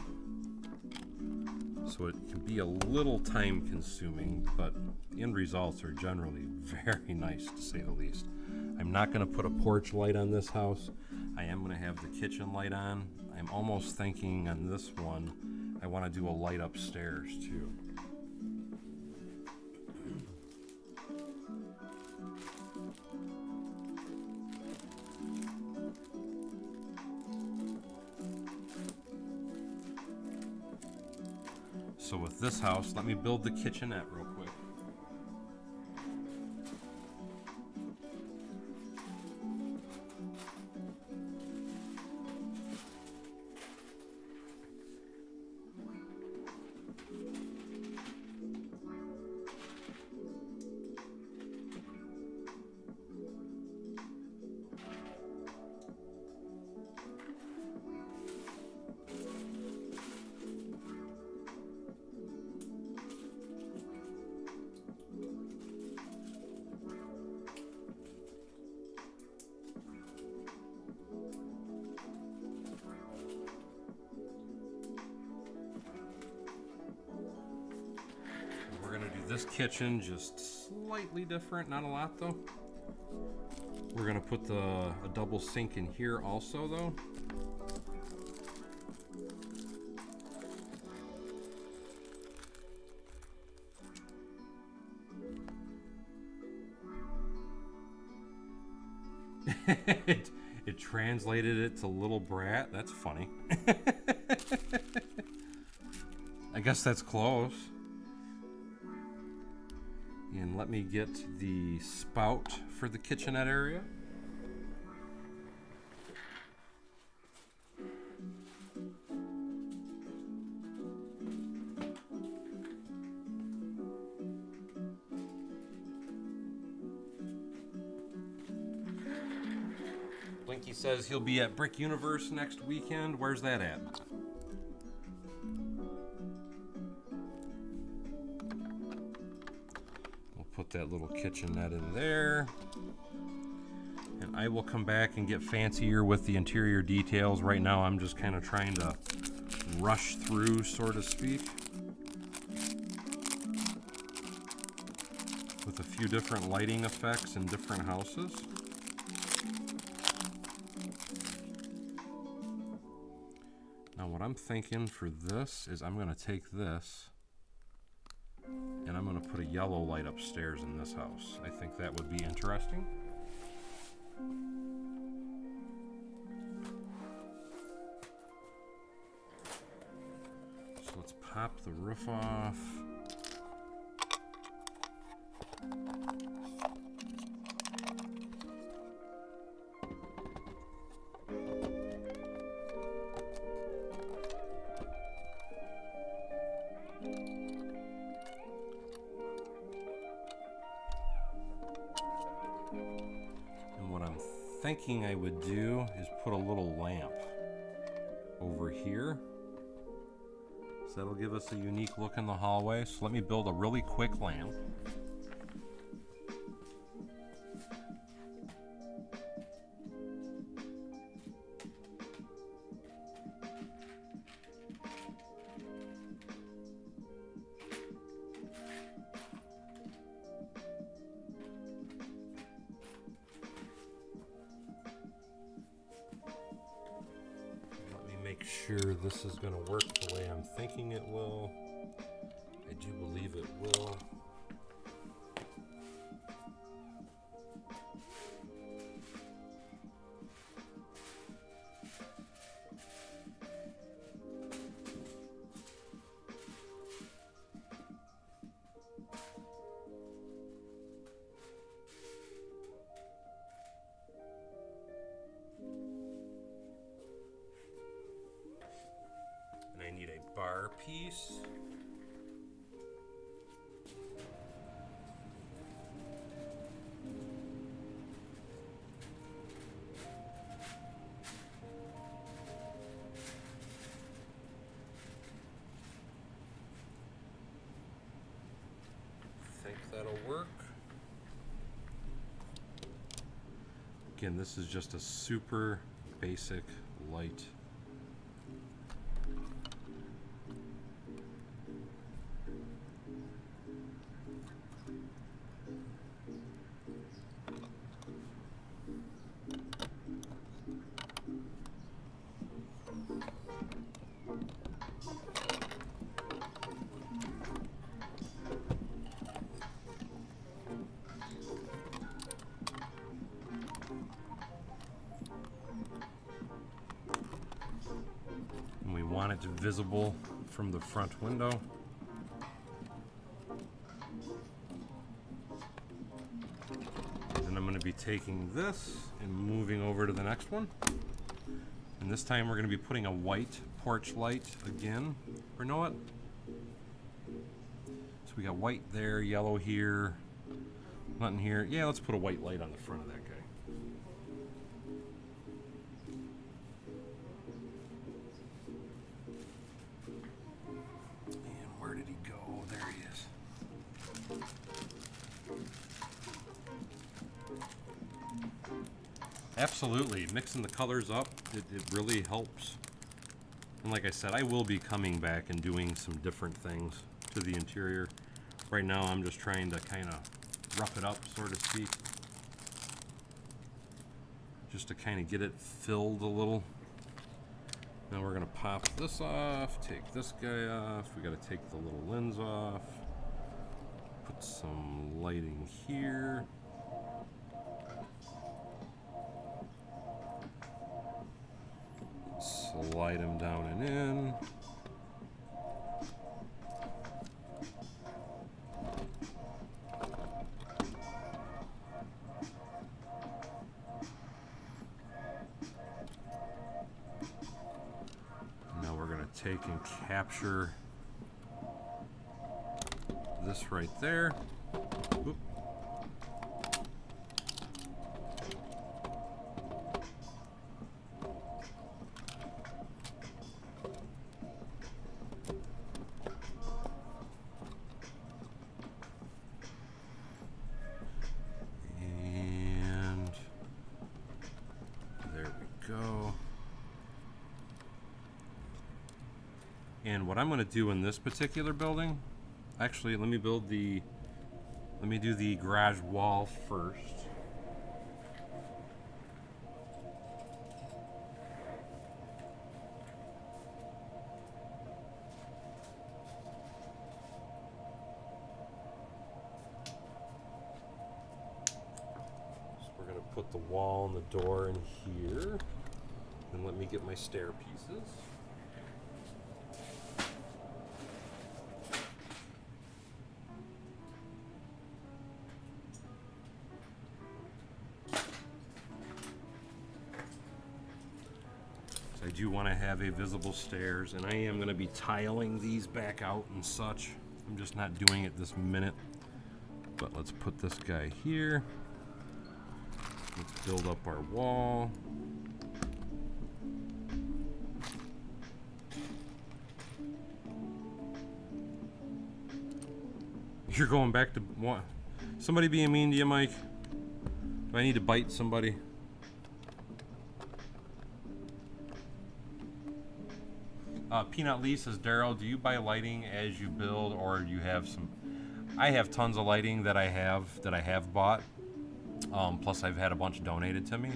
Speaker 1: So it can be a little time consuming, but the end results are generally very nice, to say the least. I'm not going to put a porch light on this house. I am going to have the kitchen light on. I'm almost thinking on this one, I want to do a light upstairs too. So with this house, let me build the kitchenette real quick. This kitchen just slightly different, not a lot though. We're gonna put a double sink in here also though. It translated it to little brat. That's funny. I guess that's close. And let me get the spout for the kitchenette area. Blinky says he'll be at Brick Universe next weekend. Where's that at? Put that little kitchenette in there, and I will come back and get fancier with the interior details. Right now I'm just kind of trying to rush through, so to speak, with a few different lighting effects in different houses. Now what I'm thinking for this is I'm going to take this and I'm going to put a yellow light upstairs in this house. I think that would be interesting. So let's pop the roof off. Thinking I would do is put a little lamp over here, so that'll give us a unique look in the hallway. So let me build a really quick lamp. Make sure this is going to work the way I'm thinking it will. I do believe it will. I need a bar piece. Think that'll work. Again, this is just a super basic light. Want it visible from the front window. Then I'm going to be taking this and moving over to the next one. And this time we're going to be putting a white porch light again. Or know what? So we got white there, yellow here, nothing here. Yeah, let's put a white light on the front of that guy. Absolutely, mixing the colors up, it really helps. And like I said, I will be coming back and doing some different things to the interior. Right now I'm just trying to kind of rough it up, so to speak. Just to kind of get it filled a little. Now we're going to pop this off, take this guy off. We got to take the little lens off. Put some lighting here. Slide them down and in. Now we're going to take and capture this right there. Oop. And what I'm going to do in this particular building, actually, let me do the garage wall first. So we're going to put the wall and the door in here. And let me get my stair pieces. I do want to have a visible stairs, and I am going to be tiling these back out and such. I'm just not doing it this minute. But let's put this guy here. Let's build up our wall. You're going back to what? Somebody being mean to you, Mike? Do I need to bite somebody? Peanut Lee says, Daryl, do you buy lighting as you build, or you have some? I have tons of lighting that I have bought. Plus, I've had a bunch donated to me,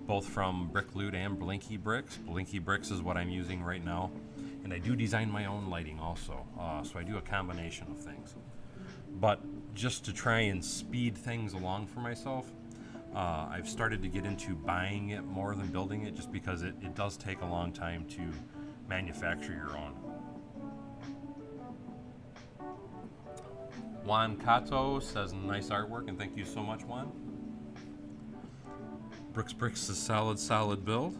Speaker 1: both from Brick Loot and Blinky Bricks. Blinky Bricks is what I'm using right now, and I do design my own lighting also. So I do a combination of things. But just to try and speed things along for myself, I've started to get into buying it more than building it, just because it does take a long time to manufacture your own. Juan Cato says nice artwork, and thank you so much, Juan. Bricks is solid build.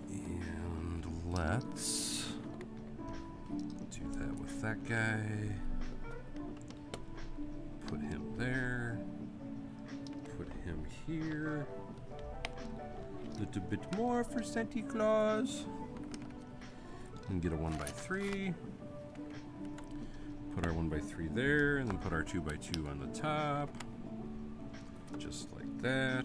Speaker 1: And let's do that with that guy. Put him there. Put him here. A little bit more for Santa Claus. And get a 1x3. Put our 1x3 there, and then put our 2x2 on the top. Just like that.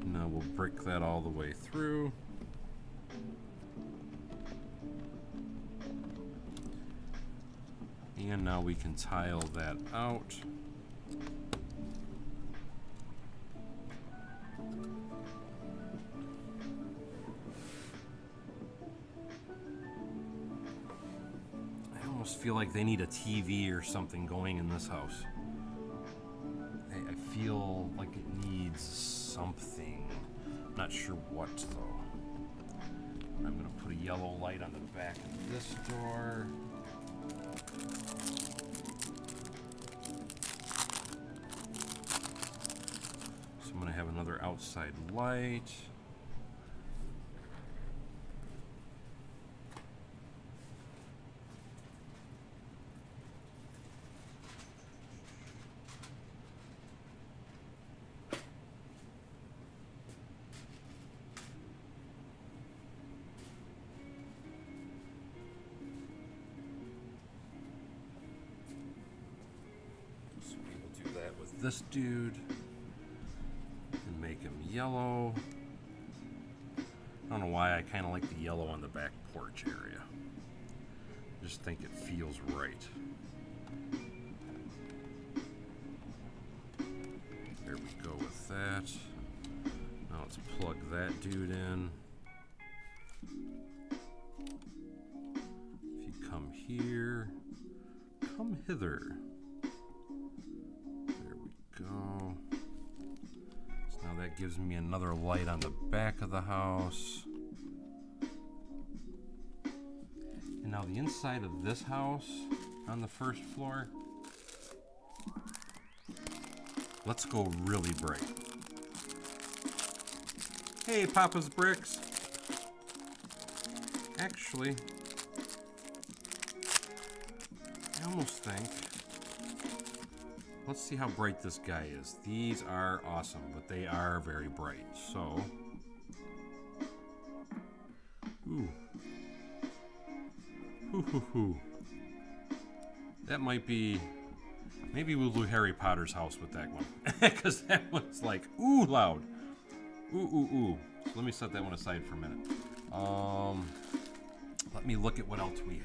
Speaker 1: Now we'll brick that all the way through. And now we can tile that out. I almost feel like they need a TV or something going in this house. I feel like it needs something. Not sure what though. I'm gonna put a yellow light on the back of this door. So I'm gonna have another outside light. This dude and make him yellow. I don't know why I kind of like the yellow on the back porch area. I just think it feels right. There we go with that. Now let's plug that dude in. If you come here, come hither. Go. So now that gives me another light on the back of the house. And now the inside of this house on the first floor, let's go really bright. Hey, Papa's Bricks. Actually, I almost think, let's see how bright this guy is. These are awesome, but they are very bright. So, ooh. That might be, maybe we'll do Harry Potter's house with that one. Because that one's like, ooh, loud. Ooh. So let me set that one aside for a minute. Let me look at what else we have.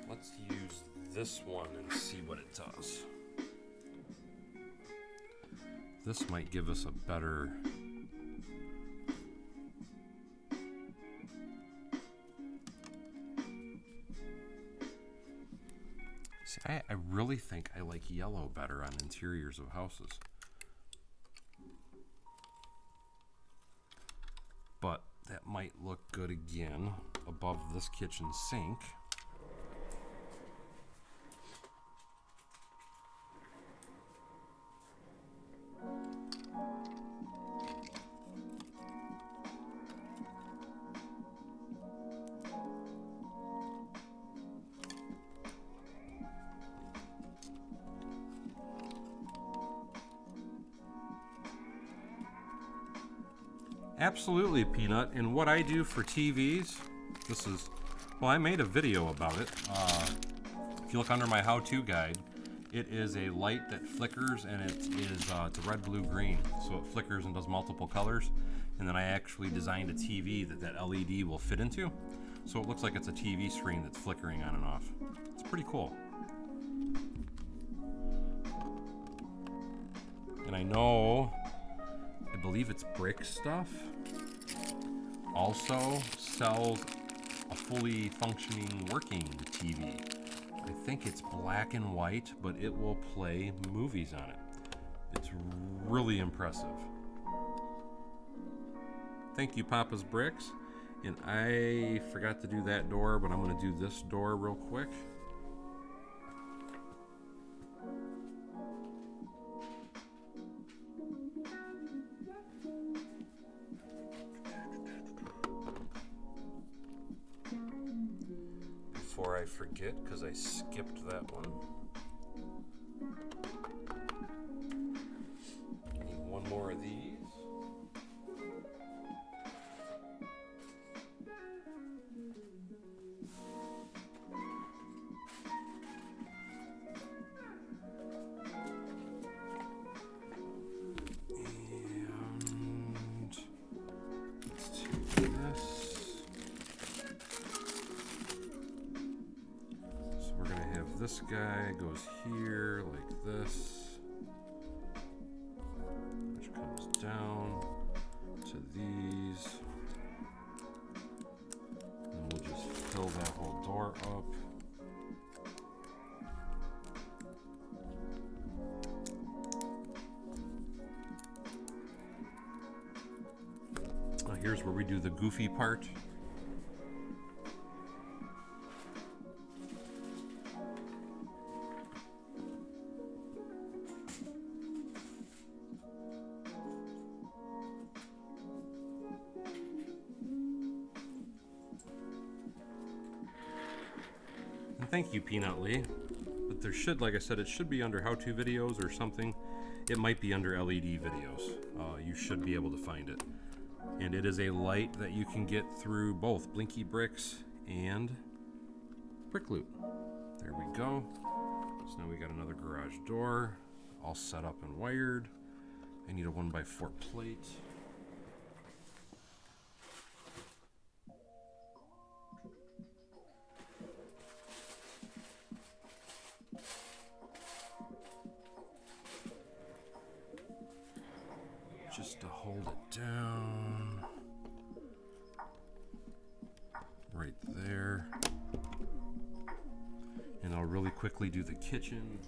Speaker 1: Let's use this one and see what it does. This might give us a better... See, I really think I like yellow better on interiors of houses. But that might look good again above this kitchen sink. Absolutely, Peanut. And what I do for TVs, this is, well, I made a video about it. If you look under my how-to guide, it is a light that flickers, and it is it's a red, blue, green. So it flickers and does multiple colors. And then I actually designed a TV that LED will fit into. So it looks like it's a TV screen that's flickering on and off. It's pretty cool. And I know, I believe it's Brick Stuff, also sells a fully functioning working TV. I think it's black and white, but it will play movies on it. It's really impressive. Thank you, Papa's Bricks. And I forgot to do that door, but I'm going to do this door real quick. before I forget, because I skipped that one. I need one more of these. This guy goes here like this, which comes down to these, and we'll just fill that whole door up. Now here's where we do the goofy part. Thank you, Peanut Lee. But there should, like I said, it should be under how-to videos or something. It might be under LED videos. You should be able to find it. And it is a light that you can get through both Blinky Bricks and Brick Loot. There we go. So now we got another garage door, all set up and wired. I need a 1x4 plate. Just to hold it down right there. And I'll really quickly do the kitchen.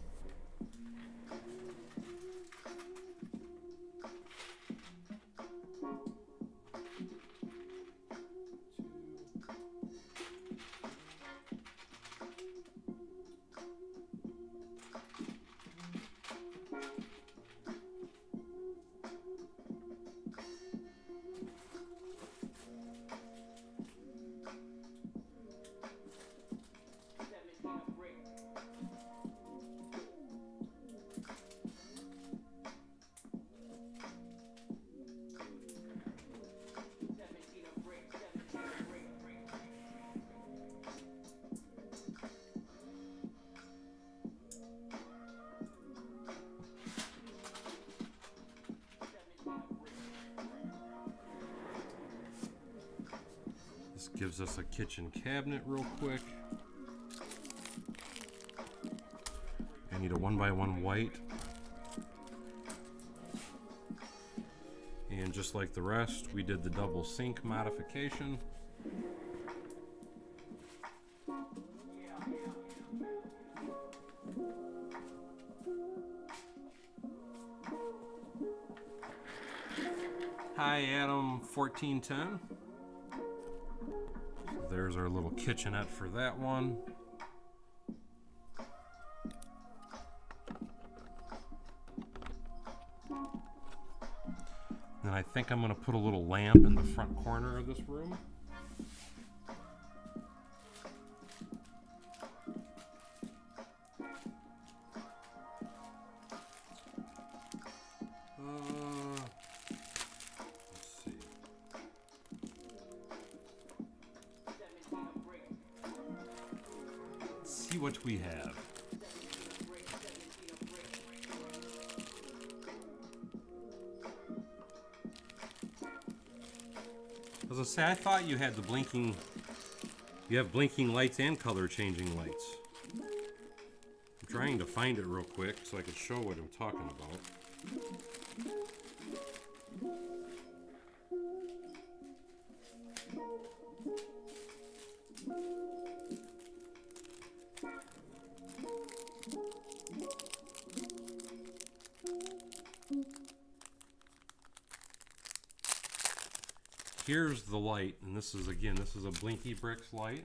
Speaker 1: Gives us a kitchen cabinet real quick. I need a 1x1 white. And just like the rest, we did the double sink modification. Hi Adam 1410. There's our little kitchenette for that one. And I think I'm going to put a little lamp in the front corner of this room. See what we have. As I say, I thought you had the blinking, you have blinking lights and color changing lights. I'm trying to find it real quick so I can show what I'm talking about. Here's the light, and this is, again, this is a Blinky Bricks light.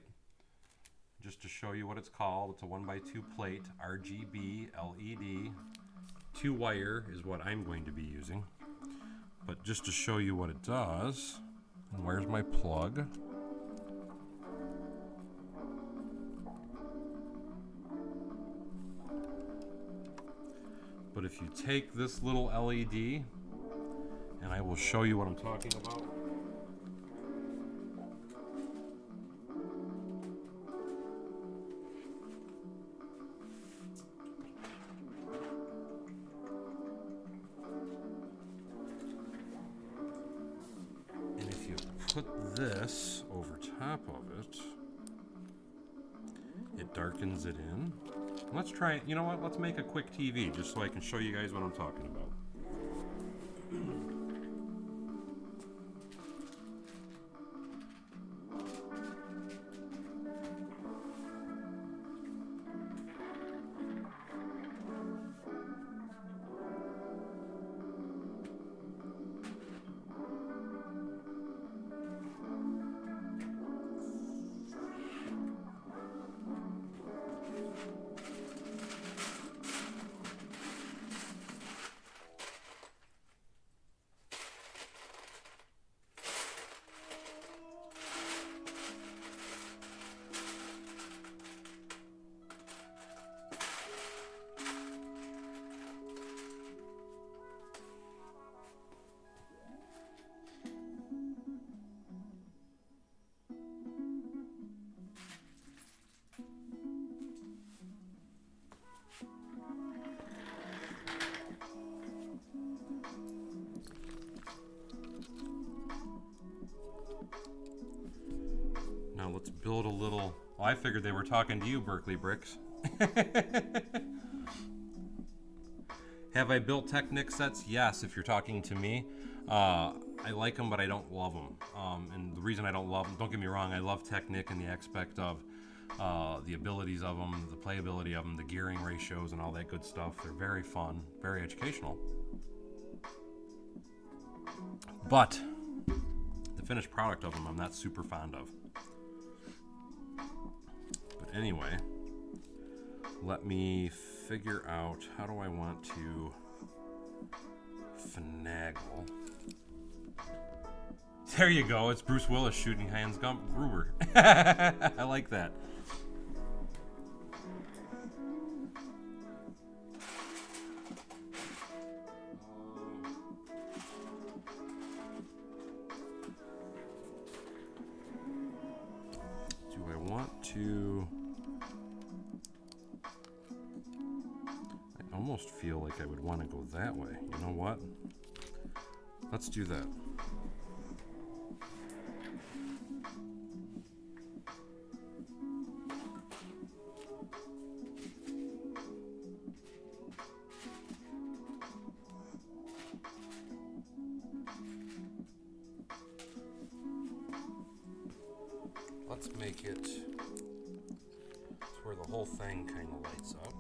Speaker 1: Just to show you what it's called, it's a 1x2 plate, RGB, LED. 2-wire is what I'm going to be using. But just to show you what it does, and where's my plug? But if you take this little LED, and I will show you what I'm talking about. And if you put this over top of it, it darkens it in. Let's try it. You know what? Let's make a quick TV just so I can show you guys what I'm talking about. Now let's build a little... Well, I figured they were talking to you, Berkeley Bricks. Have I built Technic sets? Yes, if you're talking to me. I like them, but I don't love them. And the reason I don't love them, don't get me wrong, I love Technic in the aspect of the abilities of them, the playability of them, the gearing ratios, and all that good stuff. They're very fun, very educational. But the finished product of them, I'm not super fond of. But anyway, let me figure out how do I want to finagle. There you go. It's Bruce Willis shooting Hans Gruber. I like that. Do I want to... I almost feel like I would want to go that way. You know what? Let's do that. Let's make it to where the whole thing kind of lights up.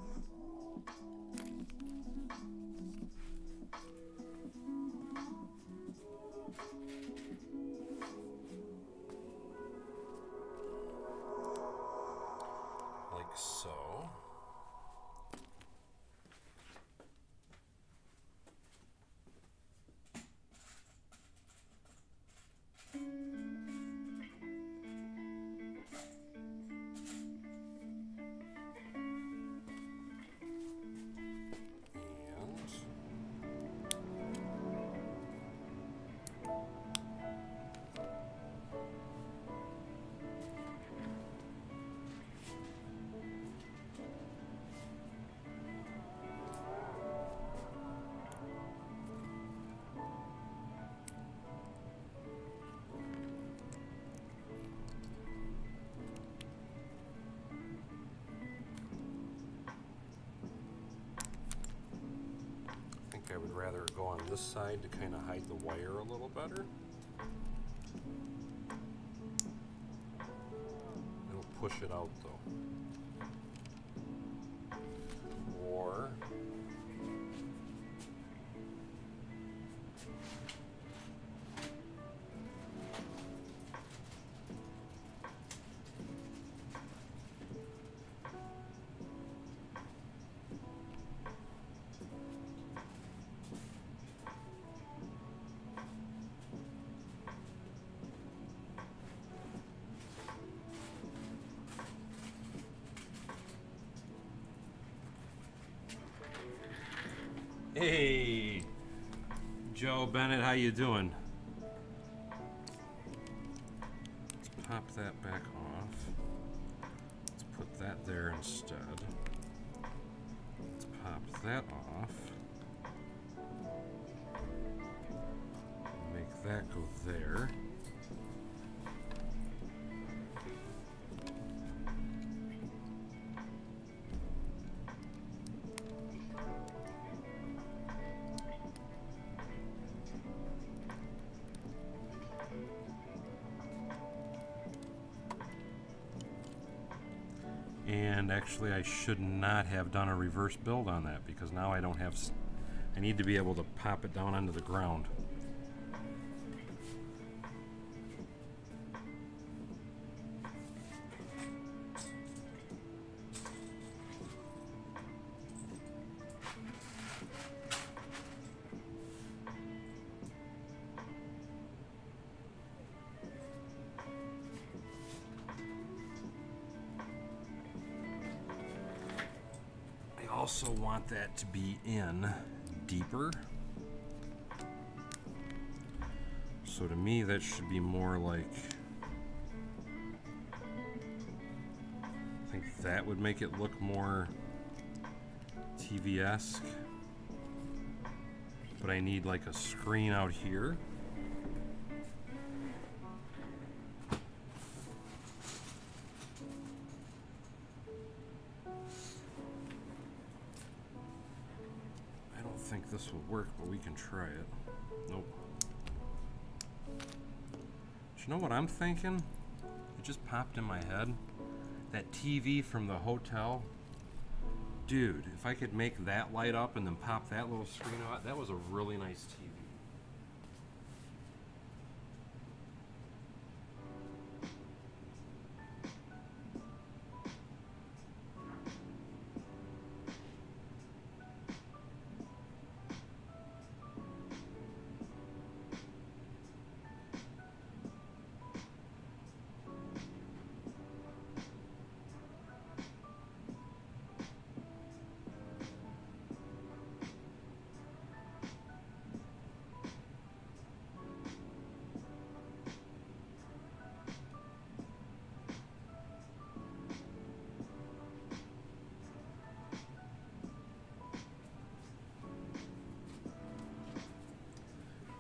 Speaker 1: Like so. I would rather go on this side to kind of hide the wire a little better. It'll push it out though. Or Hey, Joe Bennett, how you doing? Let's pop that back off. Let's put that there instead. Let's pop that off. Make that go there. And actually I should not have done a reverse build on that because now I don't have, I need to be able to pop it down onto the ground. Also want that to be in deeper. So to me that should be more like, I think that would make it look more TV-esque. But I need like a screen out here. I think this will work, but we can try it. Nope. Do you know what I'm thinking? It just popped in my head. That TV from the hotel. Dude, if I could make that light up and then pop that little screen out, that was a really nice TV.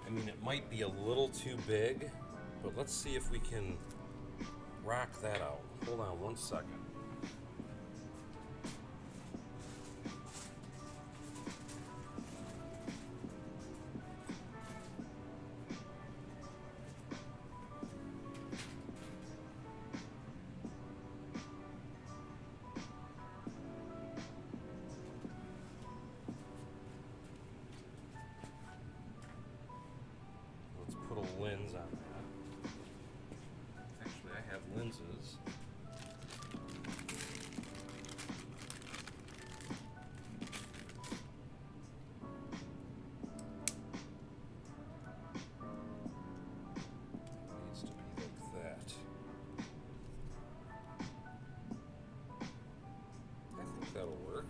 Speaker 1: I mean, it might be a little too big, but let's see if we can rock that out. Hold on one second. Lens on that. Actually, I have lenses. It needs to be like that. I think that'll work.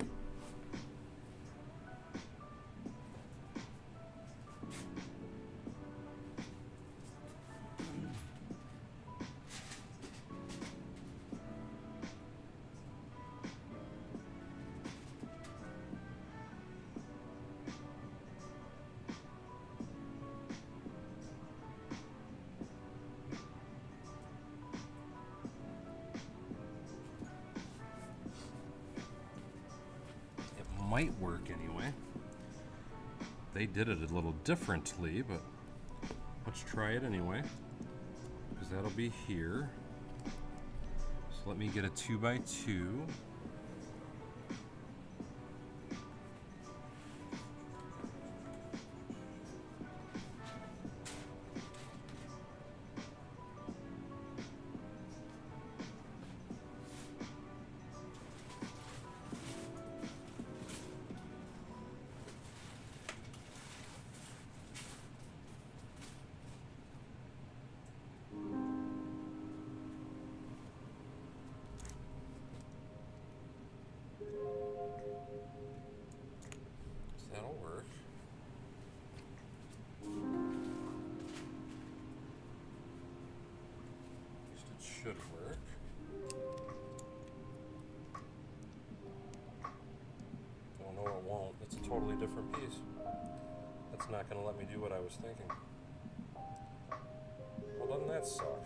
Speaker 1: Might work anyway. They did it a little differently, but let's try it anyway, because that'll be here. So let me get a 2x2. That'll work. should work. Oh no, it won't. It's a totally different piece. That's not going to let me do what I was thinking. Well, doesn't that suck?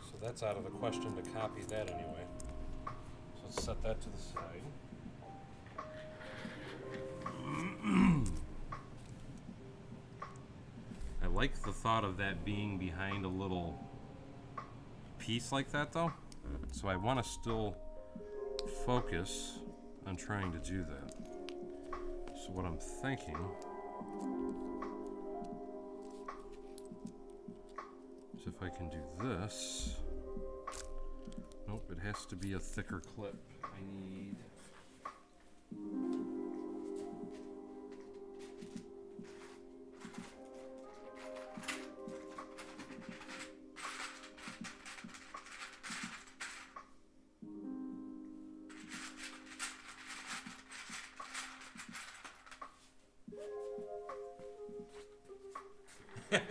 Speaker 1: So that's out of the question to copy that anyway. So let's set that to the side. I like the thought of that being behind a little piece like that though. So I want to still focus on trying to do that. So what I'm thinking is if I can do this. Nope, it has to be a thicker clip. I need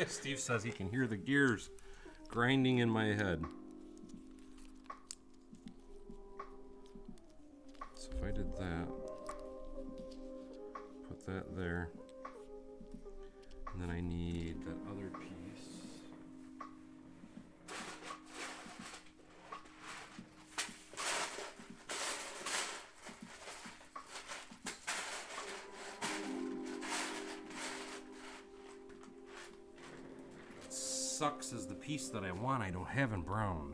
Speaker 1: Steve says he can hear the gears grinding in my head. So if I did that, put that there, and then I need that other piece. Sucks is the piece that I want I don't have in brown.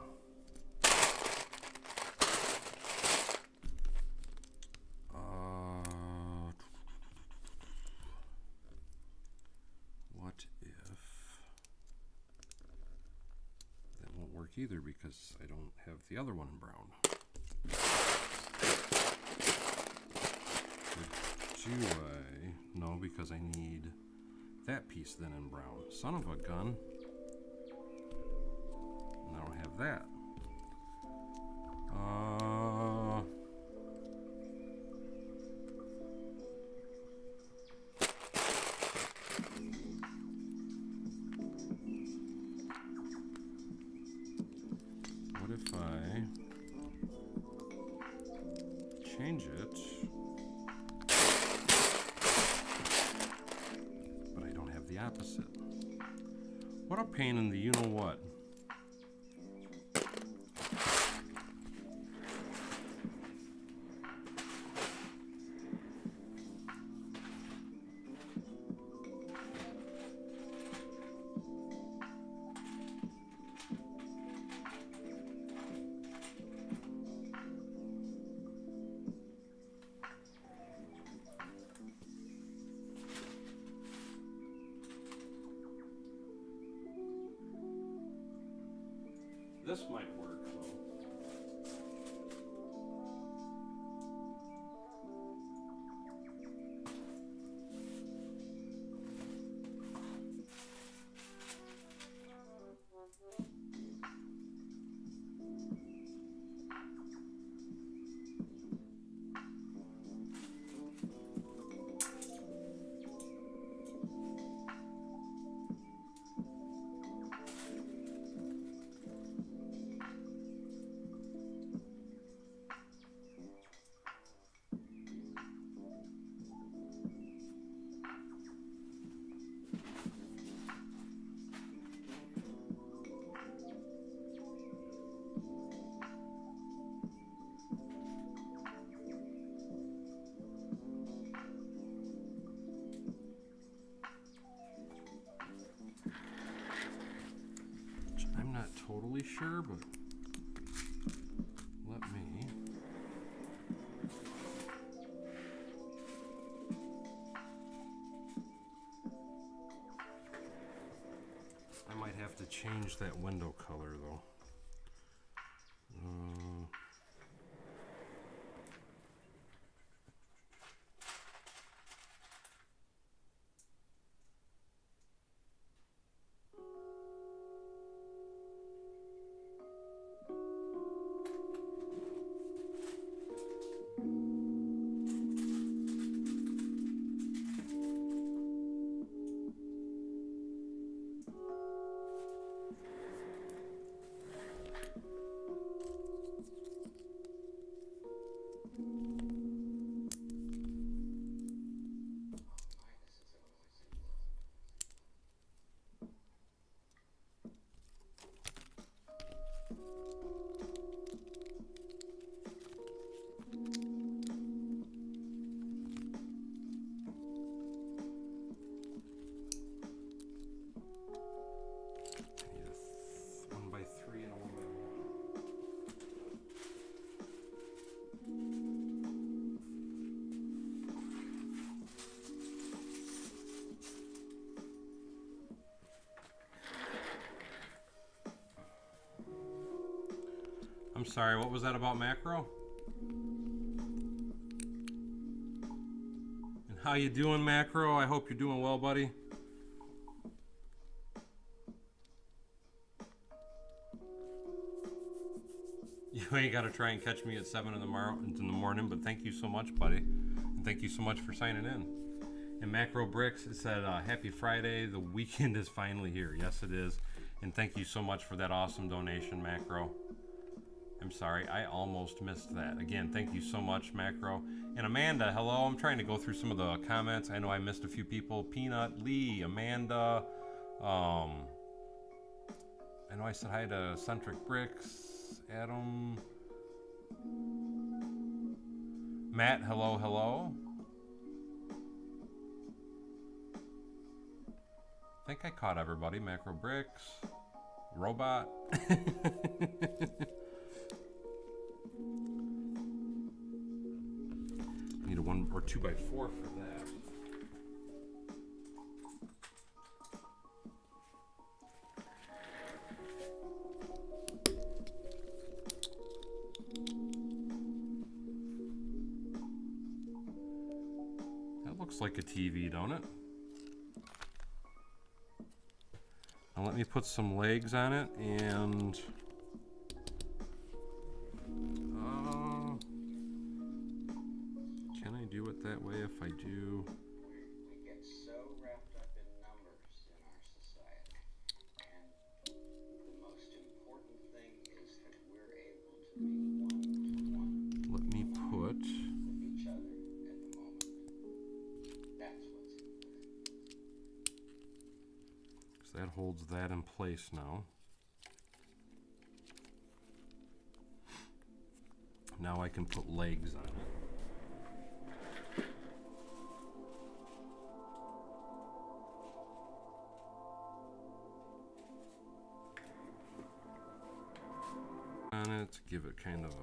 Speaker 1: What if that won't work either because I don't have the other one in brown? Or do I? No, because I need that piece then in brown. Son of a gun. I don't have that. What if I change it, but I don't have the opposite? What a pain in the you-know-what. This might work though. I'm not totally sure, but let me. I might have to change that window color though. I'm sorry, what was that about macro? And how you doing, macro? I hope you're doing well, buddy. You ain't got to try and catch me at 7 in the morning, but thank you so much, buddy. And thank you so much for signing in. And Macro Bricks, it said, happy Friday. The weekend is finally here. Yes, it is. And thank you so much for that awesome donation, Macro. I'm sorry, I almost missed that. Again, thank you so much, Macro. And Amanda, hello. I'm trying to go through some of the comments. I know I missed a few people. Peanut, Lee, Amanda. I know I said hi to Centric Bricks. Adam, Matt, hello, hello. I think I caught everybody. Macro Bricks, Robot. Need a 1 or 2x4 for that. Looks like a TV, don't it? Now let me put some legs on it, and can I do it that way if I do?
Speaker 2: We get so wrapped up in numbers in our society, and the most important thing is that we're able to be one-to-one.
Speaker 1: Let me put
Speaker 2: with each other at the moment. That's what's important.
Speaker 1: So that holds that in place now. Now I can put legs on it. On it, give it kind of a...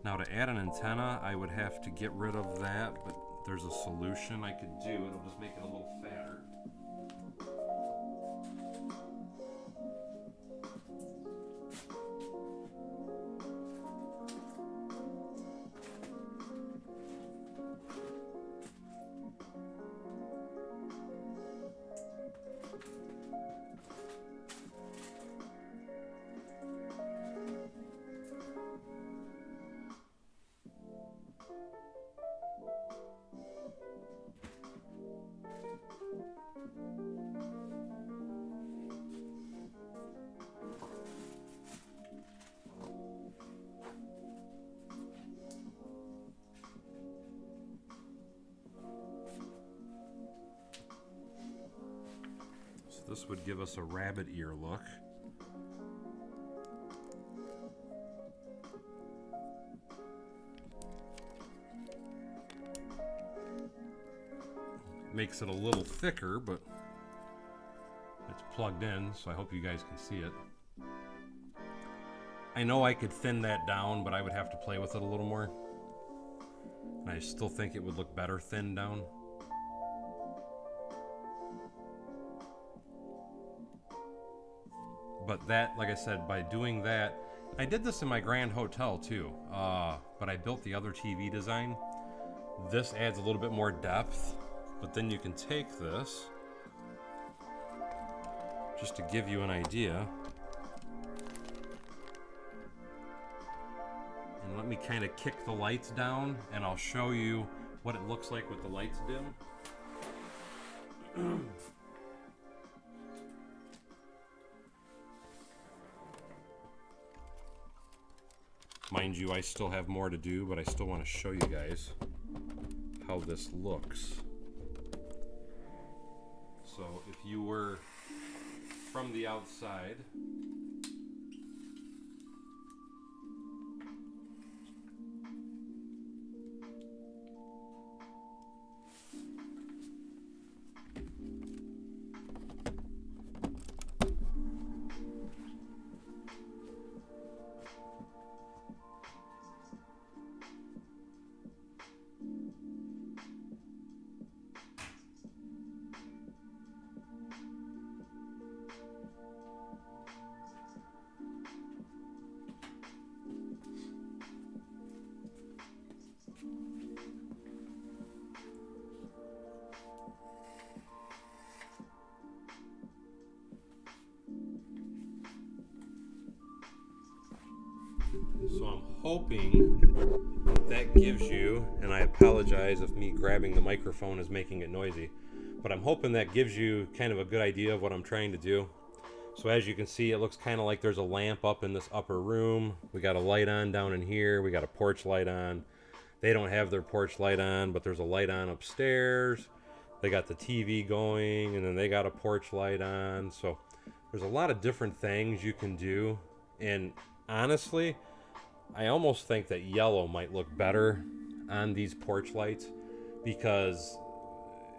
Speaker 1: Now to add an antenna, I would have to get rid of that, but there's a solution I could do. It'll just make it a little fatter. This would give us a rabbit ear look. Makes it a little thicker, but it's plugged in, so I hope you guys can see it. I know I could thin that down, but I would have to play with it a little more. And I still think it would look better thinned down. But that, like I said, by doing that, I did this in my Grand Hotel too, but I built the other TV design. This adds a little bit more depth, but then you can take this, just to give you an idea. And let me kind of kick the lights down, and I'll show you what it looks like with the lights dim. Mind you, I still have more to do, but I still want to show you guys how this looks. So if you were from the outside, So I'm hoping that gives you, and I apologize if me grabbing the microphone is making it noisy, but I'm hoping that gives you kind of a good idea of what I'm trying to do. So as you can see, it looks kind of like there's a lamp up in this upper room. We got a light on down in here. We got a porch light on. They don't have their porch light on, but there's a light on upstairs. They got the TV going, and then they got a porch light on. So there's a lot of different things you can do. And honestly, I almost think that yellow might look better on these porch lights because,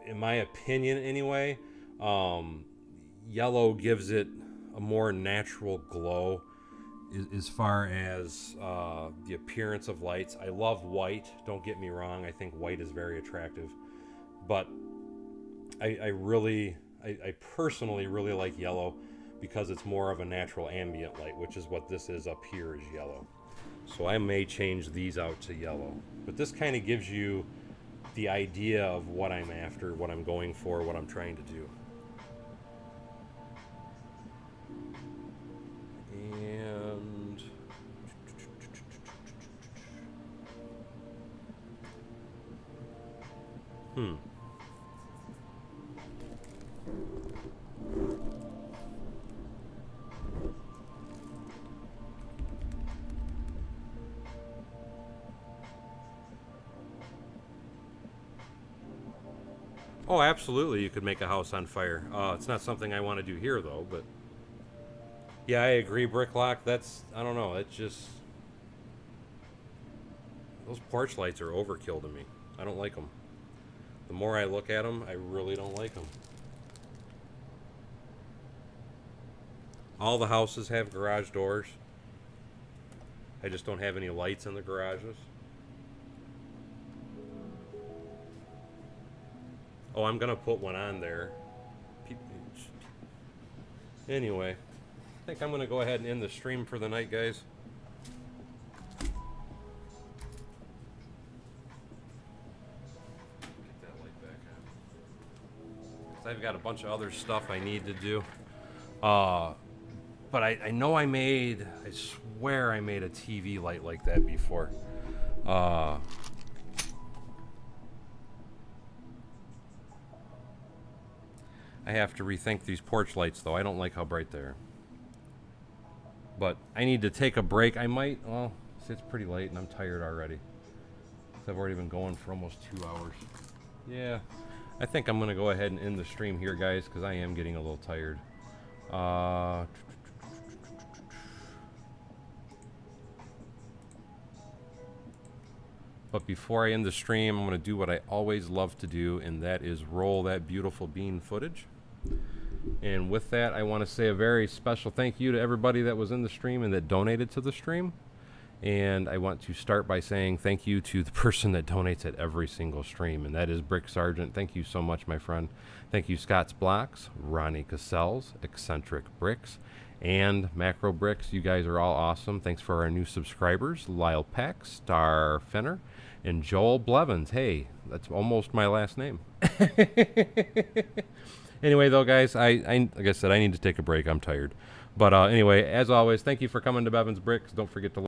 Speaker 1: in my opinion anyway, yellow gives it a more natural glow as far as the appearance of lights. I love white, don't get me wrong. I think white is very attractive, but I personally really like yellow because it's more of a natural ambient light, which is what this is up here, is yellow. So I may change these out to yellow, but this kind of gives you the idea of what I'm after, what I'm going for, what I'm trying to do. And oh, absolutely, you could make a house on fire. It's not something I want to do here, though, but yeah, I agree, Bricklock. That's, I don't know, it's just, those porch lights are overkill to me. I don't like them. The more I look at them, I really don't like them. All the houses have garage doors. I just don't have any lights in the garages. Oh, I'm gonna put one on there. Anyway, I think I'm gonna go ahead and end the stream for the night, guys. Get that light back on. 'Cause I've got a bunch of other stuff I need to do. But I know I swear I made a TV light like that before. I have to rethink these porch lights, though. I don't like how bright they are. But I need to take a break. I might, well, it's pretty late and I'm tired already. I've already been going for almost 2 hours. Yeah, I think I'm going to go ahead and end the stream here, guys, because I am getting a little tired. But before I end the stream, I'm going to do what I always love to do, and that is roll that beautiful bean footage. And with that, I want to say a very special thank you to everybody that was in the stream and that donated to the stream. And I want to start by saying thank you to the person that donates at every single stream, and that is Brick Sargent. Thank you so much, my friend. Thank you, Scott's Blocks, Ronnie Cassels, Eccentric Bricks, and Macro Bricks. You guys are all awesome. Thanks for our new subscribers, Lyle Peck, Star Fenner, and Joel Blevins. Hey, that's almost my last name. Anyway, though, guys, like I said, I need to take a break. I'm tired. But anyway, as always, thank you for coming to Bevan's Bricks. Don't forget to